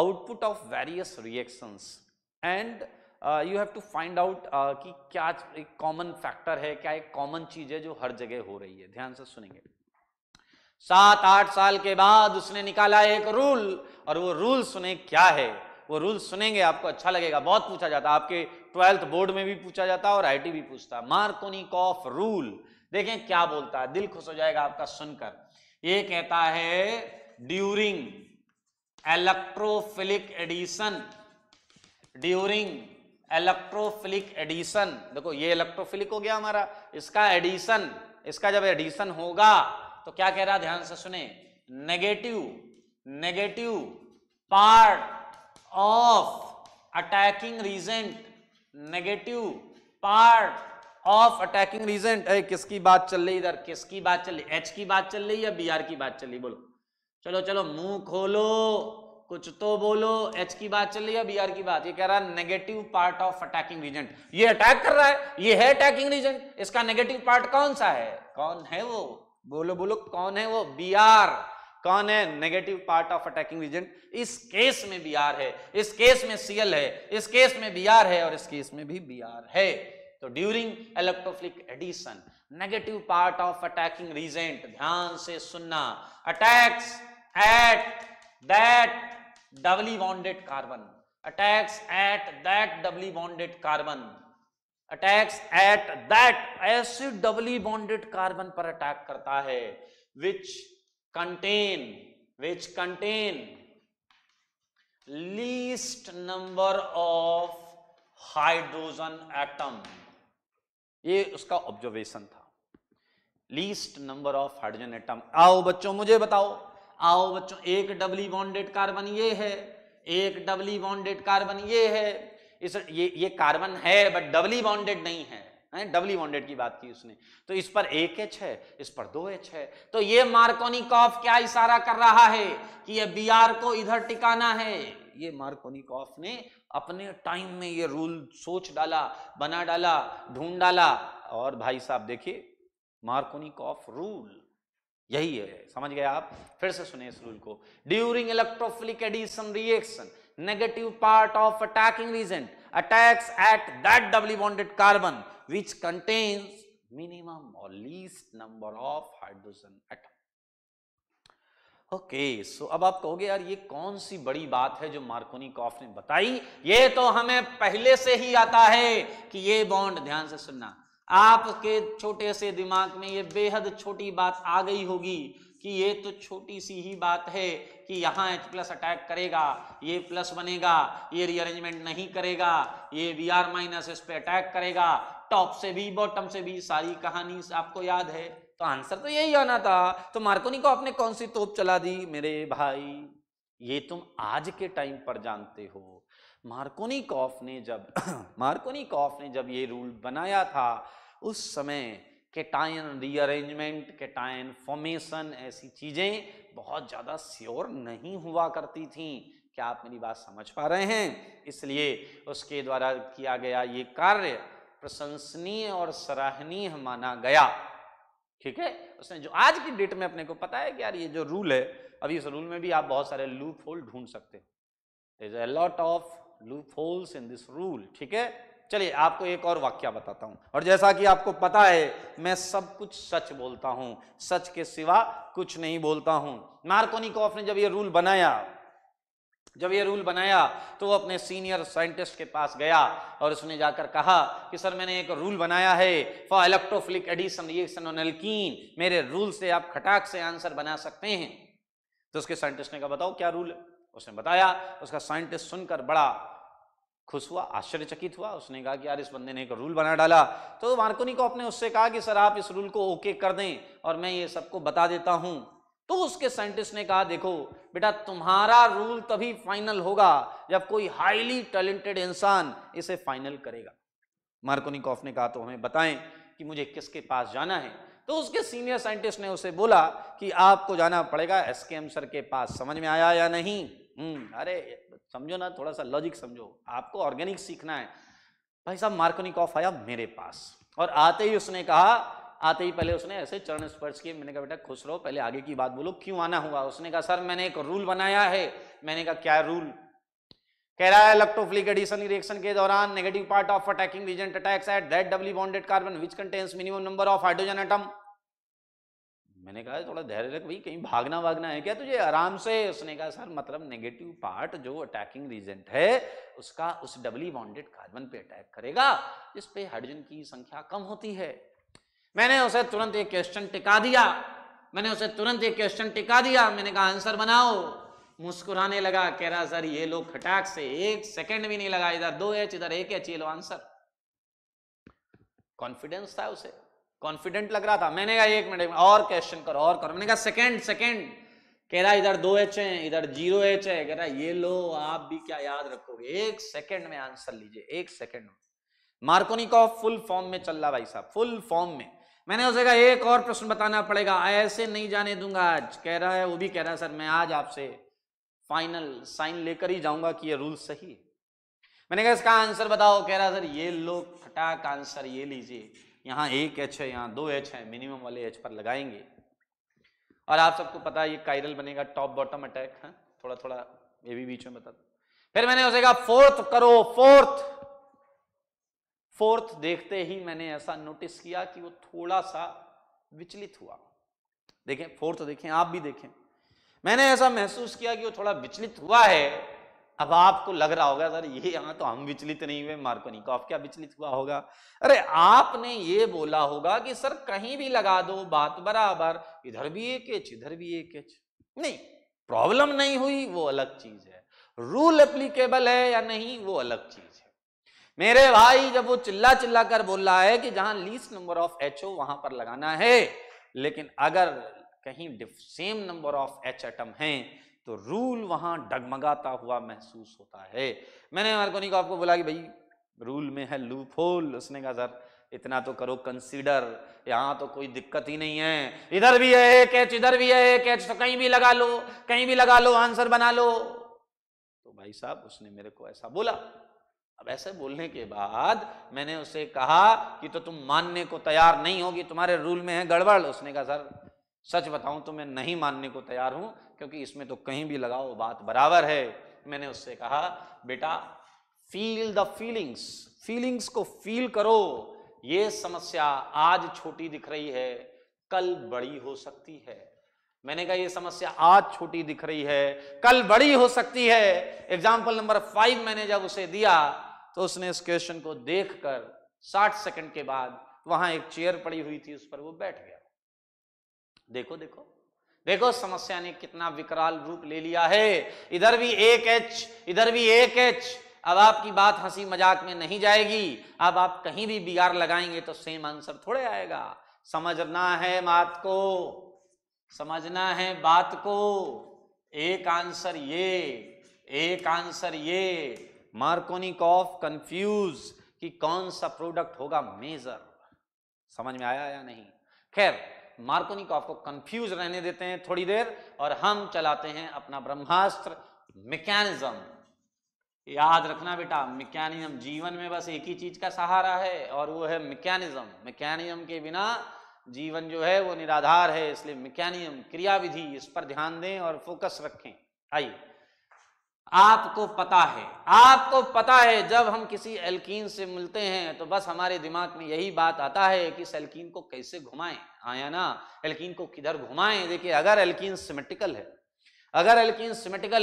output of various reactions and you have to find out कि क्या एक कॉमन फैक्टर है, क्या एक कॉमन चीज है जो हर जगह हो रही है। ध्यान से सुनेंगे। 7-8 साल के बाद उसने निकाला एक रूल, और वो रूल सुने क्या है, वो रूल सुनेंगे आपको अच्छा लगेगा। बहुत पूछा जाता है, आपके 12th बोर्ड में भी पूछा जाता है और आईटी भी पूछता है। मार्कोनिकॉफ रूल देखें क्या बोलता है, दिल खुश हो जाएगा आपका सुनकर। ये कहता है during electrophilic addition, during electrophilic addition, देखो ये इलेक्ट्रोफिलिक हो गया हमारा, इसका एडिशन, इसका जब एडिशन होगा तो क्या कह रहा है, ध्यान से सुने, negative part of attacking reagent, negative part of attacking reagent. किसकी बात चल रही इधर, किसकी बात चल रही, एच की बात चल रही या बीआर की बात चल रही, बोलो, चलो चलो मुंह खोलो, कुछ तो बोलो, एच की बात चल रही है बीआर की बात। ये कह रहा है negative part of attacking reagent, ये अटैक कर रहा है, ये है अटैकिंग रीजेंट, इसका नेगेटिव पार्ट कौन सा है, कौन है वो, बोलो बोलो कौन है वो, बीआर। कौन है negative part of attacking reagent, इस केस में बीआर है, इस केस में सीएल है, इस केस में बीआर है और इस केस में भी बीआर है। तो during electrophilic addition negative part of attacking reagent, ध्यान से सुनना, attacks at that doubly bonded carbon, attacks at that doubly bonded carbon, attacks at that ऐसे doubly bonded carbon पर अटैक करता है which contain least number of hydrogen atom। ये उसका ऑब्जर्वेशन था, least number of hydrogen atom. आओ बच्चों मुझे बताओ, आओ बच्चों, एक डबली बॉन्डेड कार्बन ये है, एक डबली बॉन्डेड कार्बन ये है, इस ये कार्बन है बट डबली बॉन्डेड नहीं है, डबली बॉन्डेड की बात की उसने, तो इस पर एक एच है, इस पर 2 एच है। तो ये मार्कोनिकॉफ क्या इशारा कर रहा है कि ये बीआर को इधर टिकाना है। ये मार्कोनिकॉफ ने अपने टाइम में ये रूल सोच डाला, बना डाला, ढूंढ डाला, और भाई साहब देखिए मार्कोनिकॉफ रूल यही है। समझ गए आप, फिर से सुने इस रूल को। During electrophilic addition reaction negative part of attacking reagent attacks at that doubly bonded carbon which contains minimum और least number of hydrogen atom. Okay, so अब आप कहोगे यार ये कौन सी बड़ी बात है जो मार्कोनिकॉफ ने बताई, ये तो हमें पहले से ही आता है कि ये बॉन्ड, ध्यान से सुनना, आपके छोटे से दिमाग में ये बेहद छोटी बात आ गई होगी कि ये तो छोटी सी ही बात है कि यहाँ H+ अटैक करेगा, ये प्लस बनेगा, ये रीअरेंजमेंट नहीं करेगा, ये Br- इस पे अटैक करेगा, टॉप से भी बॉटम से भी, सारी कहानी आपको याद है। तो आंसर तो यही आना था, तो मार्कोनिकॉफ ने कौन सी तोप चला दी मेरे भाई, ये तुम आज के टाइम पर जानते हो। मार्कोनिकॉफ ने जब ये रूल बनाया था उस समय कैटायन रीअरेंजमेंट, कैटायन फॉर्मेशन, ऐसी चीजें बहुत ज्यादा श्योर नहीं हुआ करती थी। क्या आप मेरी बात समझ पा रहे हैं? इसलिए उसके द्वारा किया गया ये कार्य प्रशंसनीय और सराहनीय माना गया। ठीक है, उसने जो आज की डेट में अपने को पता है कि यार ये जो रूल है, अभी इस रूल में भी आप बहुत सारे लूप होल ढूंढ सकते हो, there is a lot of loopholes in this rule. ठीक है, चलिए आपको एक और वाक्य बताता हूं, और जैसा कि आपको पता है मैं सब कुछ सच बोलता हूं, सच के सिवा कुछ नहीं बोलता हूं। मार्कोनिकॉफ ने जब ये रूल बनाया तो वो अपने सीनियर साइंटिस्ट के पास गया और उसने जाकर कहा कि सर मैंने एक रूल बनाया है for electrophilic addition reaction on alkene, मेरे रूल से आप खटाक से आंसर बना सकते हैं। तो उसके साइंटिस्ट ने कहा बताओ क्या रूल है। उसने बताया, उसका साइंटिस्ट सुनकर बड़ा खुश हुआ, आश्चर्यचकित हुआ। उसने कहा कि यार इस बंदे ने एक रूल बना डाला। तो मार्कोनिकॉफ ने उससे कहा कि सर आप इस रूल को ओके कर दें और मैं ये सबको बता देता हूं। तो उसके साइंटिस्ट ने कहा देखो बेटा, तुम्हारा रूल तभी फाइनल होगा जब कोई हाईली टैलेंटेड इंसान इसे फाइनल करेगा। मार्कोनिकॉफ ने कहा तो हमें बताएं कि मुझे किसके पास जाना है। तो उसके सीनियर साइंटिस्ट ने उसे बोला कि आपको जाना पड़ेगा एसकेएम सर के पास। समझ में आया या नहीं? अरे समझो ना, थोड़ा सा लॉजिक समझो, आपको ऑर्गेनिक सीखना है। भाई साहब मार्कोनिकॉफ आया मेरे पास और आते ही उसने कहा आते ही पहले उसने ऐसे चरण स्पर्श किए। मैंने कहा बेटा खुश रहो, पहले आगे की बात बोलो, क्यों आना हुआ? उसने कहा सर मैंने एक रूल बनाया है। मैंने कहा क्या रूल? कह रहा है इलेक्ट्रोफिलिक एडिशन रिएक्शन के दौरान negative part of attacking reagent attacks at that doubly bonded carbon which contains minimum number of hydrogen atom. मैंने कहा थोड़ा धैर्य रख भाई, कहीं भागना वागना है क्या तुझे, आराम से। उसने कहा सर मतलब नेगेटिव पार्ट जो अटैकिंग रिएजेंट है उसका उस डबली बॉन्डेड कार्बन पे अटैक करेगा जिस पे हाइड्रोजन की संख्या कम होती है। मैंने उसे तुरंत एक क्वेश्चन टिका दिया। मैंने कहा आंसर बनाओ। मुस्कुराने लगा, कह रहा सर ये लो खटाक से, 1 सेकंड भी नहीं लगा, इधर 2H इधर 1H, ये लो आंसर। कॉन्फिडेंस था उसे, कॉन्फिडेंट लग रहा था। मैंने कहा 1 मिनट और क्वेश्चन करो, और करो। मैंने कहा सेकंड। कह रहा इधर 2H है इधर 0H है। कह रहा ये लो आप भी क्या याद रखोगे, 1 सेकंड में आंसर लीजिए, 1 सेकंड में। मार्कोनिकॉफ फुल फॉर्म में चल रहा भाई साहब, फुल फॉर्म में। मैंने उसे कहा एक और प्रश्न बताना पड़ेगा, ऐसे नहीं जाने दूंगा आज। कह रहा है, वो भी कह रहा है सर मैं आज आपसे फाइनल साइन लेकर ही जाऊंगा कि ये रूल सही है। मैंने कहा इसका आंसर बताओ। कह रहा सर ये लो फटाक आंसर ये लीजिए, यहाँ 1H है यहाँ 2H है, मिनिमम वाले H पर लगाएंगे। और आप सबको पता है ये कायरल बनेगा, टॉप बॉटम अटैक है, थोड़ा थोड़ा ये भी बीच में बता दो। फिर मैंने उसे कहा फोर्थ करो, फोर्थ देखते ही मैंने ऐसा नोटिस किया कि वो थोड़ा सा विचलित हुआ। देखें फोर्थ, देखें आप भी देखें, मैंने ऐसा महसूस किया कि वो थोड़ा विचलित हुआ है। अब आपको लग रहा होगा सर ये यहां तो हम विचलित नहीं हुए, मार्कोनिकॉफ क्या विचलित हुआ होगा? अरे आपने ये बोला होगा कि सर कहीं भी लगा दो बात बराबर, इधर भी 1H इधर भी 1H। नहीं, प्रॉब्लम नहीं हुई वो अलग चीज है, रूल एप्लीकेबल है या नहीं वो अलग चीज है। मेरे भाई जब वो चिल्ला कर बोल रहा है कि जहां लीस्ट नंबर ऑफ H हो वहां पर लगाना है, लेकिन अगर कहीं same number of H atom हैं तो रूल वहां डगमगाता हुआ महसूस होता है। मैंने मार्कोनिकॉफ को बोला कि भाई रूल में है लूप होल। उसने कहा सर इतना तो करो कंसीडर, यहां तो कोई दिक्कत ही नहीं है, इधर भी है 1H इधर भी है 1H, तो कहीं भी लगा लो आंसर बना लो। तो भाई साहब उसने मेरे को ऐसा बोला। अब ऐसे बोलने के बाद मैंने उसे कहा कि तो तुम मानने को तैयार नहीं होगी, तुम्हारे रूल में है गड़बड़। उसने कहा सर सच बताऊं तो मैं नहीं मानने को तैयार हूं, क्योंकि इसमें तो कहीं भी लगाओ बात बराबर है। मैंने उससे कहा बेटा फील द फीलिंग्स को फील करो। ये समस्या आज छोटी दिख रही है, कल बड़ी हो सकती है। मैंने कहा ये समस्या आज छोटी दिख रही है, कल बड़ी हो सकती है। एग्जाम्पल नंबर 5 मैंने जब उसे दिया तो उसने इस क्वेश्चन को देखकर 60 सेकंड के बाद वहां एक चेयर पड़ी हुई थी उस पर वो बैठ गया। देखो समस्या ने कितना विकराल रूप ले लिया है। इधर भी 1H इधर भी 1H। अब आपकी बात हंसी मजाक में नहीं जाएगी, अब आप कहीं भी BR लगाएंगे तो सेम आंसर थोड़े आएगा। समझना है बात को, समझना है बात को। एक आंसर ये, मार्कोनिकॉफ कंफ्यूज कि कौन सा प्रोडक्ट होगा मेजर। समझ में आया या नहीं? खैर मार्कोनिकॉफ को कंफ्यूज रहने देते हैं थोड़ी देर और हम चलाते हैं अपना ब्रह्मास्त्र मैकेनिज्म। याद रखना बेटा, मैकेनिज्म जीवन में बस एक ही चीज का सहारा है और वो है मैकेनिज्म। मैकेनिज्म के बिना जीवन जो है वो निराधार है, इसलिए मैकेनिज्म क्रियाविधि इस पर ध्यान दें और फोकस रखें। आइए, आपको पता है जब हम किसी एल्कीन से मिलते हैं तो बस हमारे दिमाग में यही बात आता है कि इस एल्कीन को कैसे घुमाएं। आया ना, एल्कीन को किधर घुमाएं। देखिए अगर एल्कीन सिमेट्रिकल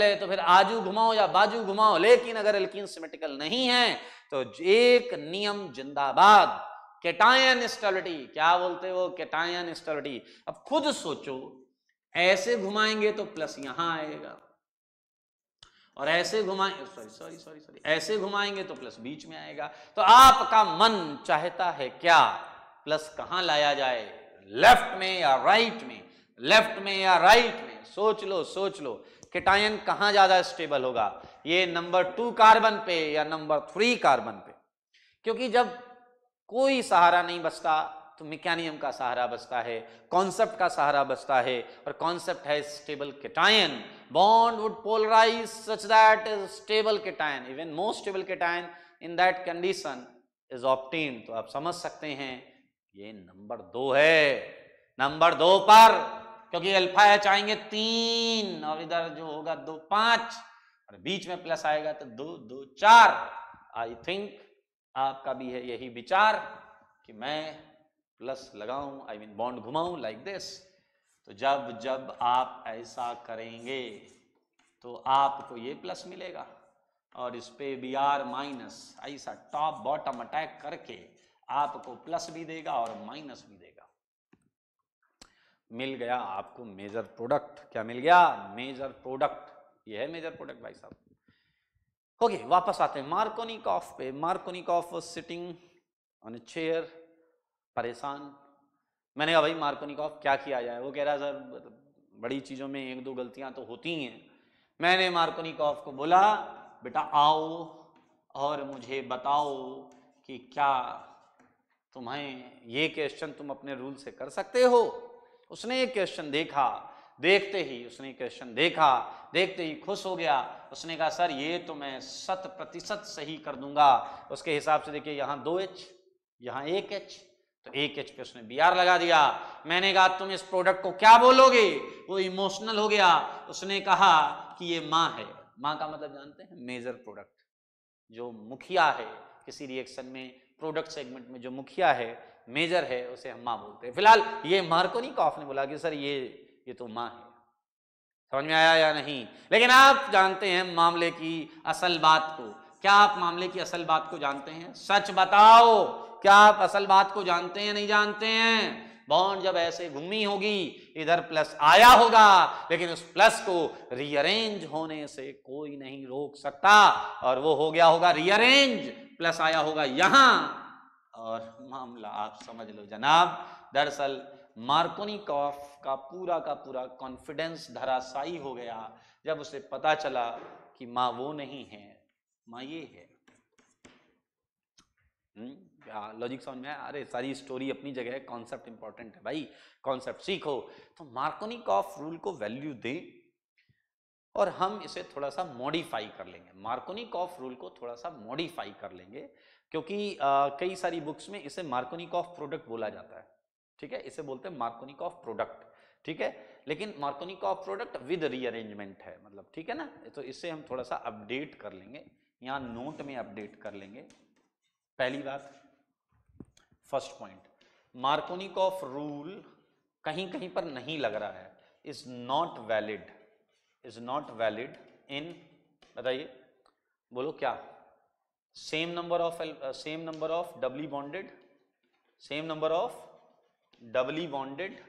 है तो फिर आजू घुमाओ या बाजू घुमाओ, लेकिन अगर एल्कीन सिमेट्रिकल नहीं है तो एक नियम जिंदाबाद, कैटायन स्टेबिलिटी। क्या बोलते हो? Cation stability. अब खुद सोचो, ऐसे घुमाएंगे तो प्लस यहां आएगा और ऐसे घुमाएंगे ऐसे घुमाएंगे तो प्लस बीच में आएगा। तो आपका मन चाहता है क्या, प्लस कहां लाया जाए, लेफ्ट में या राइट में? सोच लो कैटायन कहां ज्यादा स्टेबल होगा, ये नंबर 2 कार्बन पे या नंबर 3 कार्बन पे? क्योंकि जब कोई सहारा नहीं बचता तो मैकेनिज्म का सहारा बचता है, कॉन्सेप्ट का सहारा बचता है, और कॉन्सेप्ट है stable cation. Bond would polarise such that stable cation, even most stable cation in that condition is obtained. तो आप समझ सकते हैं ये नंबर 2 है, नंबर 2 पर, क्योंकि अल्फा एच आएंगे 3 और इधर जो होगा 2 5 और बीच में प्लस आएगा तो 2 2 4। आई थिंक आपका भी है यही विचार कि मैं प्लस लगाऊं, आई मीन बॉन्ड घुमाऊं लाइक दिस। तो जब जब आप ऐसा करेंगे तो आपको ये प्लस मिलेगा और इस पे बी आर माइनस ऐसा टॉप बॉटम अटैक करके आपको प्लस भी देगा और माइनस भी देगा। मिल गया आपको मेजर प्रोडक्ट। क्या मिल गया? Major product. ये है मेजर प्रोडक्ट भाई साहब। ओके, वापस आते हैं मार्कोनिकॉफ पे। Markovnikov was sitting on a chair, परेशान। मैंने कहा भाई मार्कोनिकॉफ क्या किया जाए? वो कह रहा सर बड़ी चीज़ों में एक दो गलतियां तो होती हैं। मैंने मार्कोनिकॉफ को बोला बेटा आओ और मुझे बताओ कि क्या तुम्हें ये क्वेश्चन तुम अपने रूल से कर सकते हो? उसने ये क्वेश्चन देखा, देखते ही उसने क्वेश्चन देखा, देखते ही खुश हो गया। उसने कहा सर ये तो मैं 100% सही कर दूंगा। उसके हिसाब से देखिए यहाँ 2H, यहाँ 1H, तो 1H पे उसने BR लगा दिया। मैंने कहा तुम इस प्रोडक्ट को क्या बोलोगे? वो इमोशनल हो गया। उसने कहा कि ये माँ है। माँ का मतलब जानते हैं? Major product. जो मुखिया है किसी रिएक्शन में, प्रोडक्ट सेगमेंट में जो मुखिया है, मेजर है, उसे हम माँ बोलते हैं। फिलहाल ये मार्कोनिकॉफ ने बोला कि सर ये तो माँ है। समझ में आया या नहीं? लेकिन आप जानते हैं मामले की असल बात को। क्या आप मामले की असल बात को जानते हैं? सच बताओ, क्या आप असल बात को जानते हैं? नहीं जानते हैं? बॉन्ड जब ऐसे घूमी होगी, इधर प्लस आया होगा, लेकिन उस प्लस को रीअरेंज होने से कोई नहीं रोक सकता और वो हो गया होगा रीअरेंज, प्लस आया होगा यहां और मामला आप समझ लो जनाब। दरअसल मार्कोनिकॉफ का पूरा कॉन्फिडेंस धराशायी हो गया जब उसे पता चला कि माँ वो नहीं है, माँ ये है। लॉजिक समझ में आया? अरे सारी स्टोरी अपनी जगह है, कॉन्सेप्ट इंपॉर्टेंट है भाई, कॉन्सेप्ट सीखो। तो मार्कोनिकॉफ रूल को वैल्यू दें और हम इसे थोड़ा सा मॉडिफाई कर लेंगे। मार्कोनिकॉफ रूल को थोड़ा सा मॉडिफाई कर लेंगे क्योंकि कई सारी बुक्स में इसे मार्कोनिकॉफ प्रोडक्ट बोला जाता है। ठीक है, इसे बोलते हैं मार्कोनिकॉफ प्रोडक्ट। ठीक है, लेकिन मार्कोनिकॉफ प्रोडक्ट विद रीअरेंजमेंट है, मतलब ठीक है ना। तो इसे हम थोड़ा सा अपडेट कर लेंगे, यहाँ नोट में अपडेट कर लेंगे। पहली बात, फर्स्ट पॉइंट, मार्कोनिकॉफ रूल कहीं कहीं पर नहीं लग रहा है, is not valid, is not valid in, बताइए, बोलो क्या? Same number of doubly bonded, same number of doubly bonded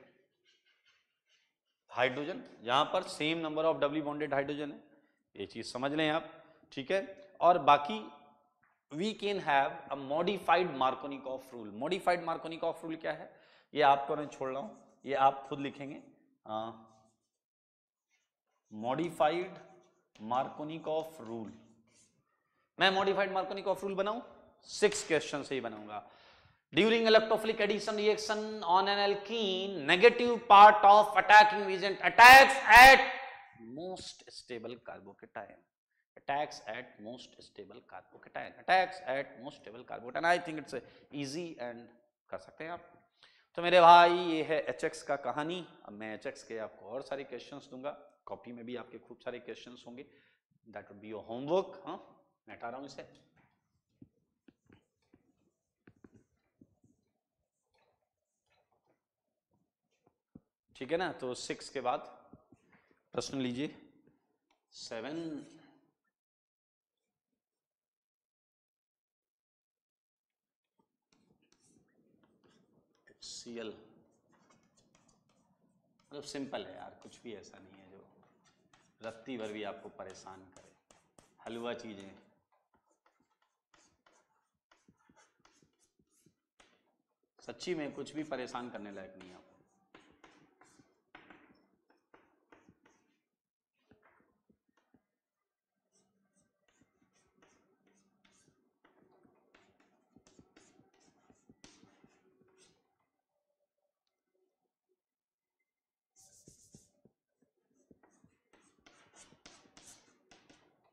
hydrogen, यहां पर same number of doubly bonded hydrogen है, ये चीज समझ लें आप। ठीक है, और बाकी we can have a modified Markovnikov rule. Modified Markovnikov rule क्या है ये आपको मैं छोड़ रहा हूं, ये आप खुद लिखेंगे। मॉडिफाइड मार्कोनिकॉफ रूल, मैं मॉडिफाइड मार्कोनिकॉफ रूल बनाऊं? 6 क्वेश्चन से ही बनाऊंगा। During electrophilic addition reaction on an alkene, negative part of attacking agent attacks at most stable carbocation, attacks at most stable carbocation, attacks at most stable carbocation। I think it's easy and कर सकते हैं आप। तो मेरे भाई ये है HX का कहानी। अब मैं HX के आपको और सारे क्वेश्चंस दूंगा, कॉपी में भी आपके खूब सारे क्वेश्चंस होंगे, that would be your homework. हाँ, मैं हटा रहा हूं इसे। ठीक है ना, तो 6 के बाद प्रश्न लीजिए। 7 HCl, मतलब सिंपल है यार, कुछ भी ऐसा नहीं है जो रत्ती भर भी आपको परेशान करे, हलवा चीजें। सच्ची में कुछ भी परेशान करने लायक नहीं है आपको।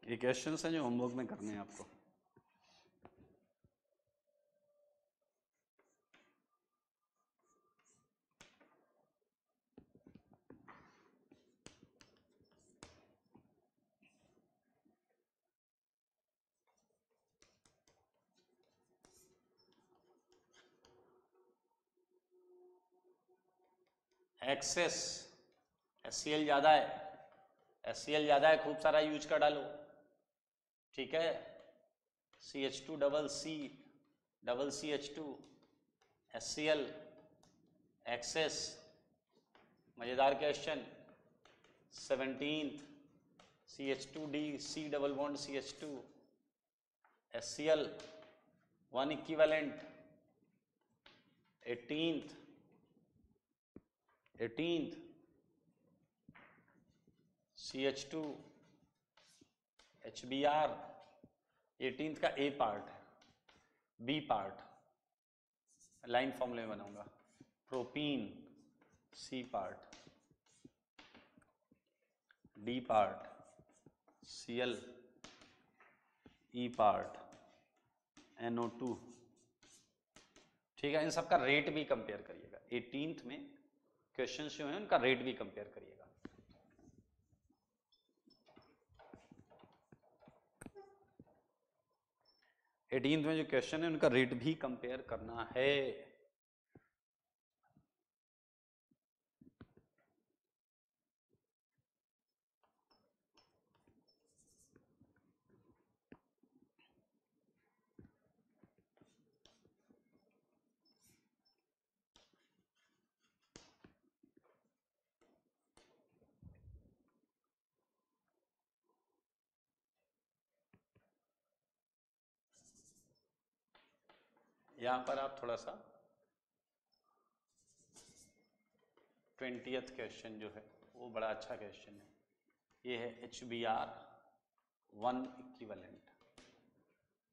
ये क्वेश्चंस हैं जो होमवर्क में करने हैं आपको। एक्सेस HCl ज़्यादा है, HCl ज़्यादा है, खूब सारा यूज कर डालो, ठीक है। CH2 double CH2 HCl excess. मज़ेदार question 17th CH2D C double bond CH2 HCl 1 equivalent. 18th CH2 HBr। 18th का A पार्ट है, B पार्ट लाइन फॉर्मूले में बनाऊंगा, propene C part, D part Cl, E part NO2, ठीक है। इन सब का रेट भी कंपेयर करिएगा, 18th में क्वेश्चंस जो हैं उनका रेट भी कंपेयर करिएगा। एटीन्थ में जो क्वेश्चन है उनका रेट भी कंपेयर करना है। यहां पर आप थोड़ा सा 20th क्वेश्चन जो है वो बड़ा अच्छा क्वेश्चन है। ये है HBr 1 इक्विवेलेंट,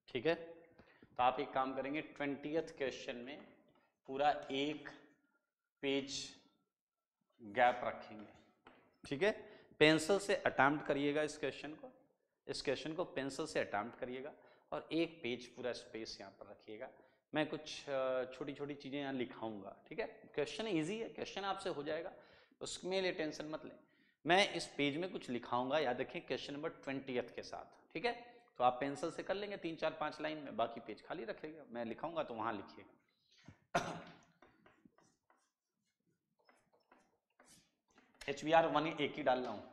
ठीक है। तो आप एक काम करेंगे, 20th क्वेश्चन में पूरा एक पेज गैप रखेंगे, ठीक है। पेंसिल से अटेम्प्ट करिएगा इस क्वेश्चन को पेंसिल से अटेम्प्ट करिएगा और एक पेज पूरा स्पेस यहाँ पर रखिएगा। मैं कुछ छोटी छोटी चीज़ें यहाँ लिखाऊंगा, ठीक है। क्वेश्चन इजी है, क्वेश्चन आपसे हो जाएगा, उसमें लिए टेंशन मत लें। मैं इस पेज में कुछ लिखाऊंगा, याद रखें क्वेश्चन नंबर 20th के साथ, ठीक है। तो आप पेंसिल से कर लेंगे 3 4 5 लाइन में, बाकी पेज खाली रखिएगा, मैं लिखाऊंगा तो वहाँ लिखिएगा। HBr 1 एक ही डाल रहा हूँ,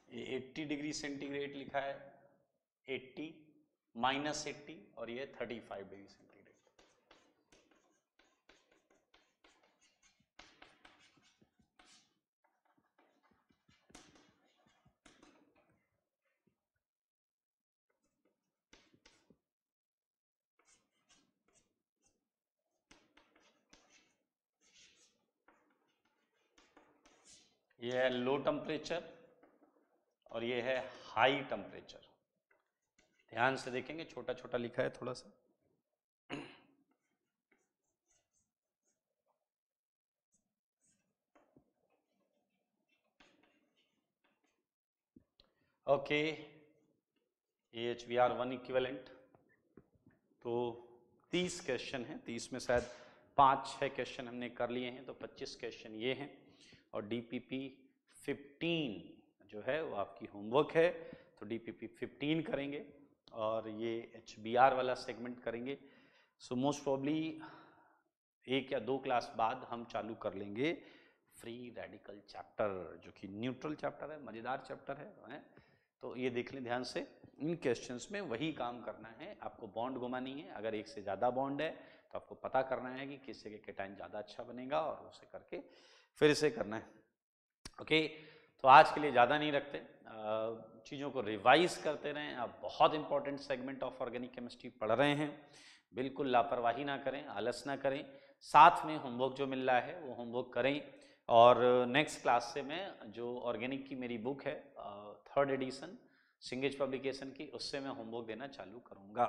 ये 80 डिग्री सेंटीग्रेड लिखा है, 80 -80 और ये 35 डिग्री सेंटीग्रेड। ये है लो टेम्परेचर और ये है हाई टेम्परेचर। ध्यान से देखेंगे, छोटा छोटा लिखा है थोड़ा सा। ओके, ये HBr 1 इक्विवेलेंट। तो 30 क्वेश्चन हैं, 30 में शायद 5-6 क्वेश्चन हमने कर लिए हैं, तो 25 क्वेश्चन ये हैं और DPP 15 जो है वो आपकी होमवर्क है। तो DPP 15 करेंगे और ये HBr वाला सेगमेंट करेंगे। सो मोस्ट प्रॉब्ली 1 या 2 क्लास बाद हम चालू कर लेंगे फ्री रेडिकल चैप्टर, जो कि न्यूट्रल चैप्टर है, मज़ेदार चैप्टर है। तो ये देख लें ध्यान से, इन क्वेश्चंस में वही काम करना है, आपको बॉन्ड घुमानी है। अगर एक से ज़्यादा बॉन्ड है तो आपको पता करना है कि किससे के केटाइन ज़्यादा अच्छा बनेगा और उसे करके फिर इसे करना है। ओके, तो आज के लिए ज़्यादा नहीं रखते, चीज़ों को रिवाइज करते रहें। आप बहुत important segment of organic chemistry पढ़ रहे हैं, बिल्कुल लापरवाही ना करें, आलस ना करें, साथ में होमवर्क जो मिल रहा है वो होमवर्क करें। और नेक्स्ट क्लास से मैं जो ऑर्गेनिक की मेरी बुक है 3rd एडिशन सिंगेज पब्लिकेशन की, उससे मैं होमवर्क देना चालू करूँगा।